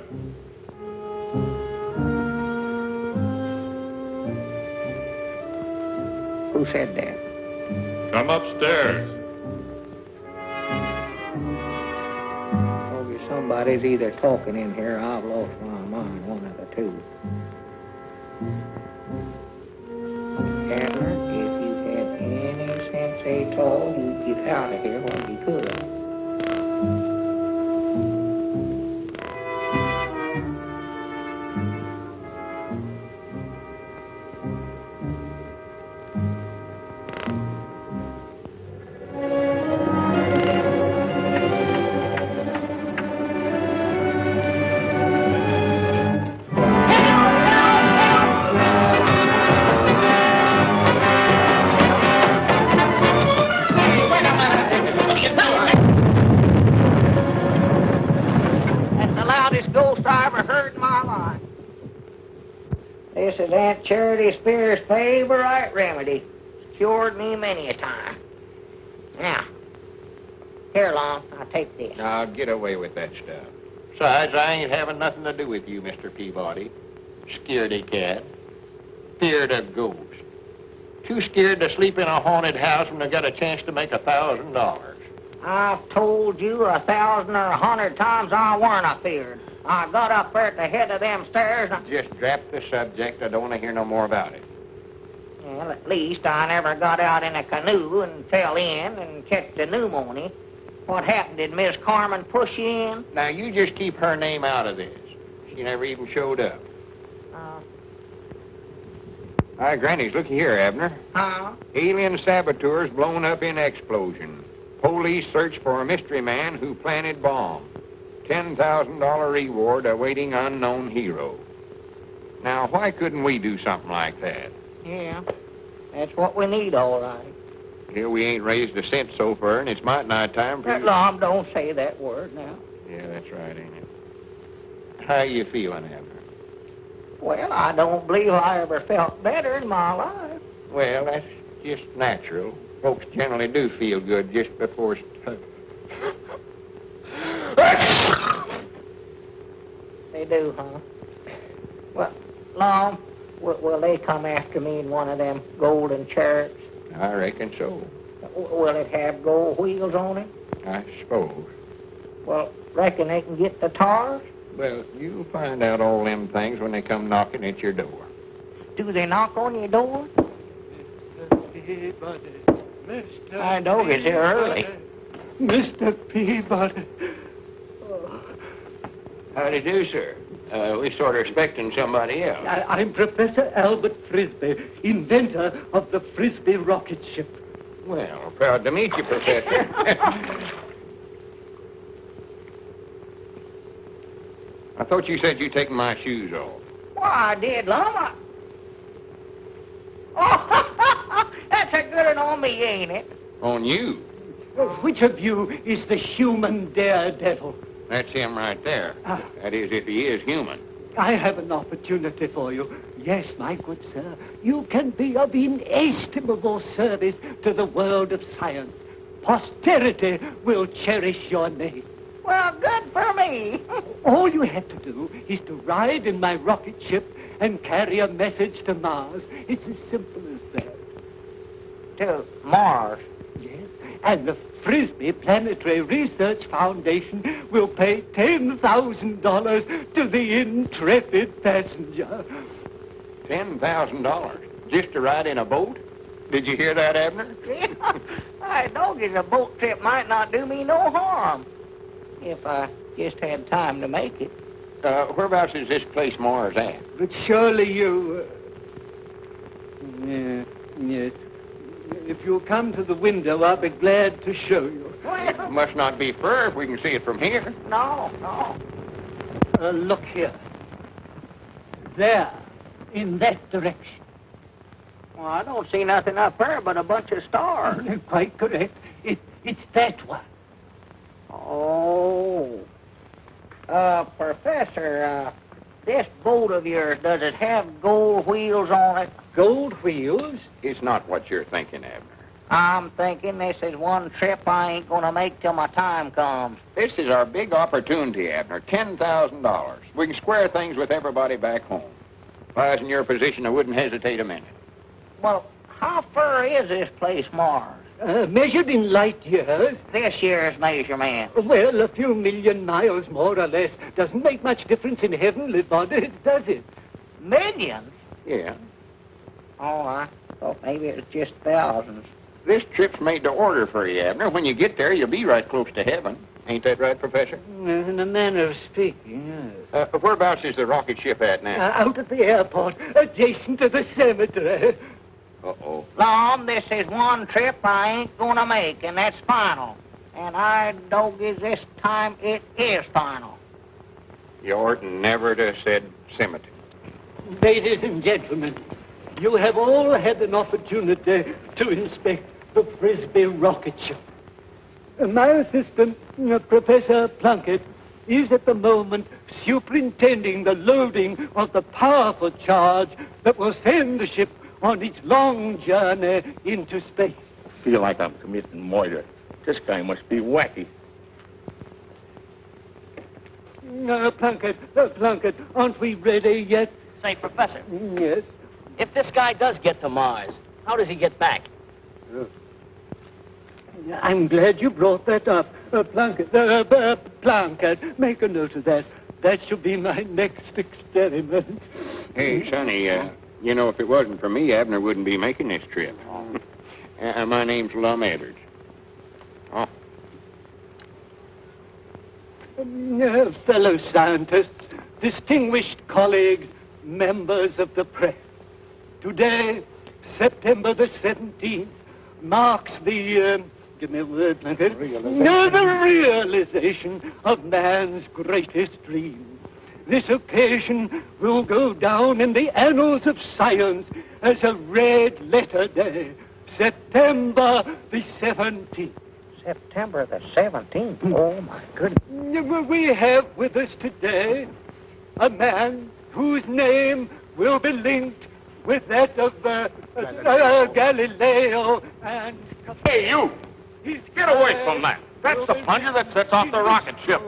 Who said that? Come upstairs. Doggy, somebody's either talking in here or I've lost my mind, one of the two. Adler, if you had any sense at all, you'd get out of here when you could. This is Aunt Charity Spears' favorite remedy. It's cured me many a time. Now, here, Lon, I'll take this. Now, get away with that stuff. Besides, I ain't having nothing to do with you, Mr. Peabody. Scaredy cat. Feared of ghosts. Too scared to sleep in a haunted house when they got a chance to make $1,000. I've told you 1,000 or 100 times I weren't afeard. I got up there at the head of them stairs and... Just drop the subject. I don't want to hear no more about it. Well, at least I never got out in a canoe and fell in and catch the pneumonia. What happened? Did Miss Carmen push you in? Now, you just keep her name out of this. She never even showed up. Hi, Granny's. Looky here, Abner. Huh? Alien saboteurs blown up in explosion. Police search for a mystery man who planted bomb. $10,000 reward awaiting unknown hero. Now, why couldn't we do something like that? Yeah, that's what we need, all right. Here we ain't raised a cent so far, and it's might nigh time for you. Lom, don't say that word now. Yeah, that's right, ain't it? How you feeling, Abner? Well, I don't believe I ever felt better in my life. Well, that's just natural. Folks generally do feel good just before... They do, huh? Well, Lom, will they come after me in one of them golden chariots? I reckon so. Will it have gold wheels on it? I suppose. Well, reckon they can get the tars? Well, you'll find out all them things when they come knocking at your door. Do they knock on your door? Peabody, Mr. I know it's here early. Mr. Peabody. How do you do, sir? We sort of expecting somebody else. I'm Professor Albert Frisbee, inventor of the Frisbee rocket ship. Well, proud to meet you, Professor. I thought you said you'd taken my shoes off. Why, I did, Lom. Oh, that's a good one on me, ain't it? On you? Which of you is the human daredevil? That's him right there. That is, if he is human. I have an opportunity for you. Yes, my good sir. You can be of inestimable service to the world of science. Posterity will cherish your name. Well, good for me. All you have to do is to ride in my rocket ship and carry a message to Mars. It's as simple as that. To Mars? Yes, and the Frisbee Planetary Research Foundation will pay $10,000 to the intrepid passenger. $10,000? Just to ride in a boat? Did you hear that, Abner? Yeah, I told you the boat trip might not do me no harm. If I just had time to make it. Whereabouts is this place Mars at? But surely you... Yes. If you'll come to the window, I'll be glad to show you. Well, Must not be far if we can see it from here. No. Look here. There, in that direction. Well, I don't see nothing up there but a bunch of stars. Quite correct. It's that one. Oh. Professor, this boat of yours, does it have gold wheels on it? Gold wheels? It's not what you're thinking, Abner. I'm thinking this is one trip I ain't gonna make till my time comes. This is our big opportunity, Abner. $10,000. We can square things with everybody back home. If I was in your position, I wouldn't hesitate a minute. Well, how far is this place, Mars? Measured in light years. This year's measurement. Well, a few million miles, more or less. Doesn't make much difference in heavenly bodies, does it? Millions? Yeah. Oh, I thought maybe it was just thousands. This trip's made to order for you, Abner. When you get there, you'll be right close to heaven. Ain't that right, Professor? In a manner of speaking, yes. Whereabouts is the rocket ship at now? Out at the airport, adjacent to the cemetery. Uh-oh. Lom, this is one trip I ain't gonna make, and that's final. And I doggies this time it is final. You oughtn't never to have said cemetery. Ladies and gentlemen, you have all had an opportunity to inspect the Frisbee rocket ship. My assistant, Professor Plunkett, is at the moment superintending the loading of the powerful charge that will send the ship on its long journey into space. I feel like I'm committing murder. This guy must be wacky. Plunkett, aren't we ready yet? Say, Professor. Yes? If this guy does get to Mars, how does he get back? I'm glad you brought that up. Plunkett, make a note of that. That should be my next experiment. Hey, Sonny, You know, if it wasn't for me, Abner wouldn't be making this trip. My name's Lum Edwards. Oh. Fellow scientists, distinguished colleagues, members of the press. Today, September the 17th, marks the, give me a word, Blanket. The realization of man's greatest dream. This occasion will go down in the annals of science as a red letter day, September the 17th. September the 17th? Oh, my goodness. We have with us today a man whose name will be linked with that of Galileo and... Hey, you! Get away from that. That's the plunger that sets off the rocket ship.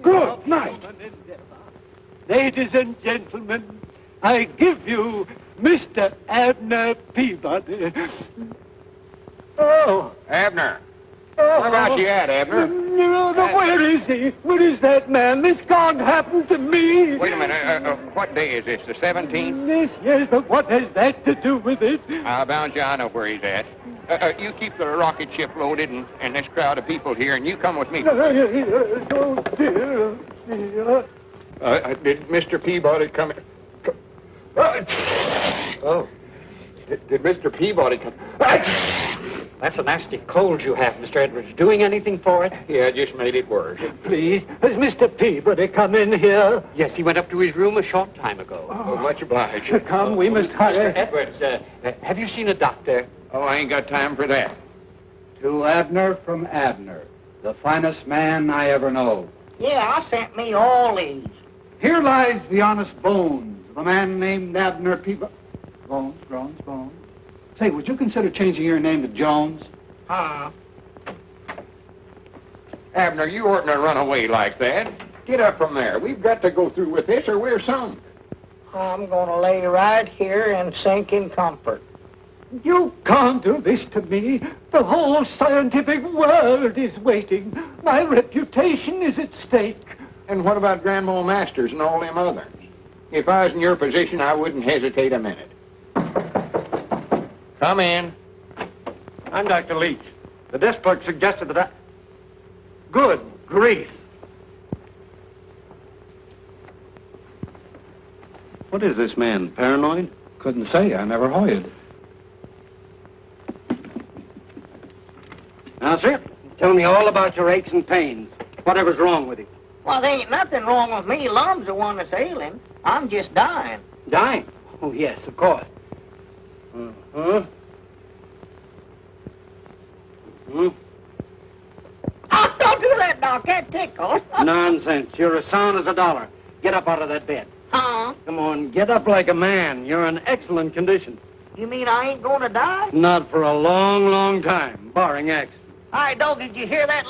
Good night. Ladies and gentlemen, I give you Mr. Abner Peabody. Oh. Abner. Where about you at, Abner? Where is he? Where is that man? This can't happen to me. Wait a minute. What day is this? The 17th? Yes, but what has that to do with it? Bound you, I know where he's at. You keep the rocket ship loaded and this crowd of people here, and you come with me. Oh, dear. Did Mr. Peabody come? Oh. Did Mr. Peabody come? That's a nasty cold you have, Mr. Edwards. Doing anything for it? Yeah, just made it worse. Please, has Mr. Peabody come in here? Yes, he went up to his room a short time ago. Oh, much obliged. Come, we must hurry. Mr. Edwards, have you seen a doctor? Oh, I ain't got time for that. To Abner from Abner, the finest man I ever know. Yeah, I sent me all these. Here lies the honest bones of a man named Abner Peabody. Bones. Say, would you consider changing your name to Jones? Abner, you oughtn't to run away like that. Get up from there. We've got to go through with this or we're sunk. I'm going to lay right here and sink in comfort. You can't do this to me. The whole scientific world is waiting. My reputation is at stake. And what about Grandma Masters and all them others? If I was in your position, I wouldn't hesitate a minute. Come in. I'm Dr. Leach. The desk clerk suggested that I... Good grief. What is this man, paranoid? Couldn't say. I never hoyed. Now, sir, tell me all about your aches and pains. Whatever's wrong with you. Well, there ain't nothing wrong with me. Lum's the one that's ailing. I'm just dying. Dying? Oh, yes, of course. Oh, don't do that, Doc. That tickles. Nonsense. You're as sound as a dollar. Get up out of that bed. Huh? Come on, get up like a man. You're in excellent condition. You mean I ain't going to die? Not for a long, long time, barring accident. Hi, Dog, did you hear that?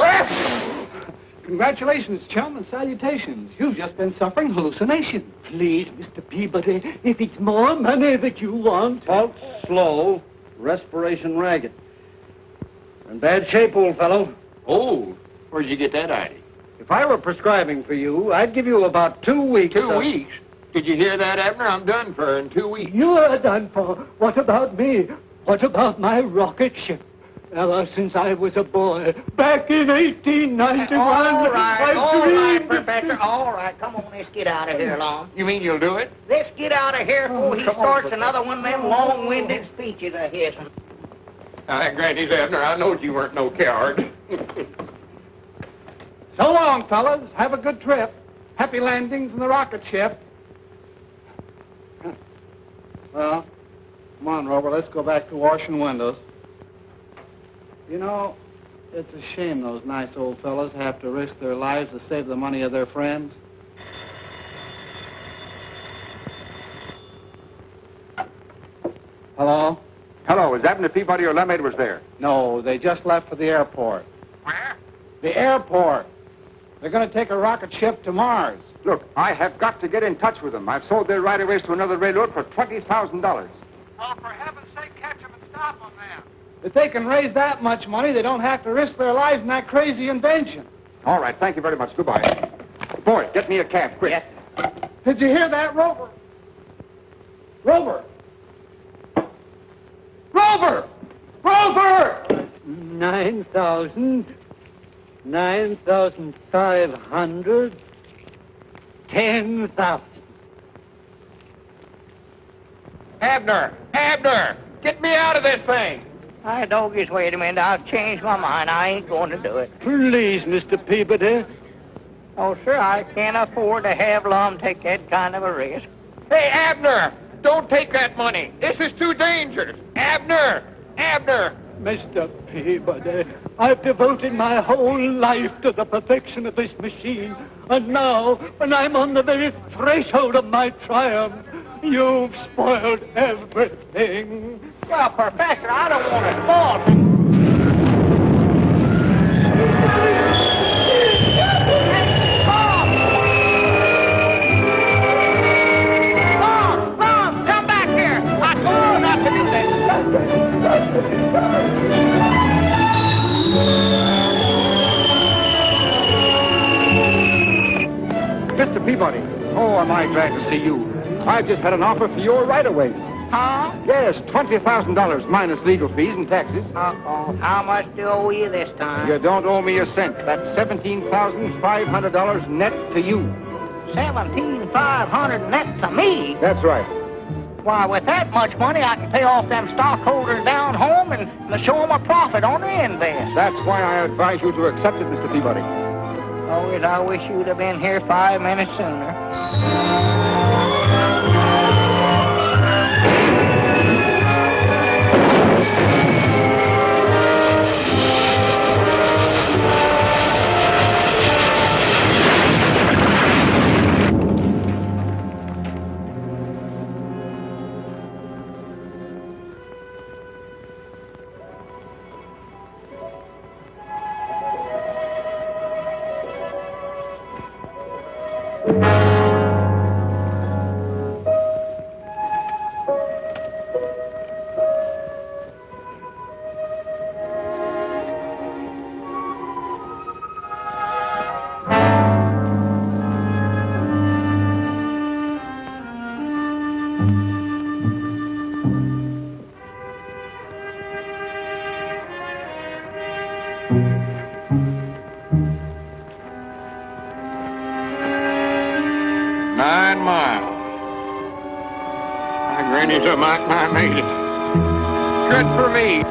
Congratulations, chum, and salutations. You've just been suffering hallucinations. Please, Mr. Peabody, if it's more money that you want... Pulse slow, respiration ragged. In bad shape, old fellow. Old? Where'd you get that idea? If I were prescribing for you, I'd give you about 2 weeks. 2 weeks? Did you hear that, Abner? I'm done for in 2 weeks. You're done for. What about me? What about my rocket ship? Ever since I was a boy, back in 1891... All right, Professor. All right, come on, let's get out of here, Long. You mean you'll do it? Let's get out of here before he starts another one of them long-winded speeches of his. Granny's Abner, I knowed you weren't no coward. So long, fellas. Have a good trip. Happy landings in the rocket ship. Well, come on, Rover. Let's go back to washing windows. You know, it's a shame those nice old fellas have to risk their lives to save the money of their friends. Hello? Hello, is Abner Peabody or Lum Edwards there? No, they just left for the airport. Where? The airport. They're going to take a rocket ship to Mars. Look, I have got to get in touch with them. I've sold their right-of-ways to another railroad for $20,000. Oh, for heaven's sake, catch them and stop them there. If they can raise that much money, they don't have to risk their lives in that crazy invention. All right, thank you very much. Goodbye. Boy, get me a cab, quick. Yes. Did you hear that, Rover? Rover, Rover! Rover! 9,000, 9,500, 10,000. Abner! Abner! Get me out of this thing! Hi, doggies, wait a minute. I've changed my mind. I ain't going to do it. Please, Mr. Peabody. Oh, sir, I can't afford to have Lum take that kind of a risk. Hey, Abner! Don't take that money. This is too dangerous. Abner! Abner! Mr. Peabody, I've devoted my whole life to the perfection of this machine. And now, when I'm on the very threshold of my triumph, you've spoiled everything. Well, Professor, I don't want to spoil things. Lum, come back here. I told you not to do that. Mr. Peabody, oh, am I glad to see you. I've just had an offer for your right-of-ways. Huh? Yes, $20,000 minus legal fees and taxes. Uh-oh. How much do I owe you this time? You don't owe me a cent. That's $17,500 net to you. $17,500 net to me? That's right. Why, with that much money, I can pay off them stockholders down home and show them a profit on their invest. That's why I advise you to accept it, Mr. Peabody. Oh, yes, I wish you'd have been here 5 minutes sooner. I made it. Good for me.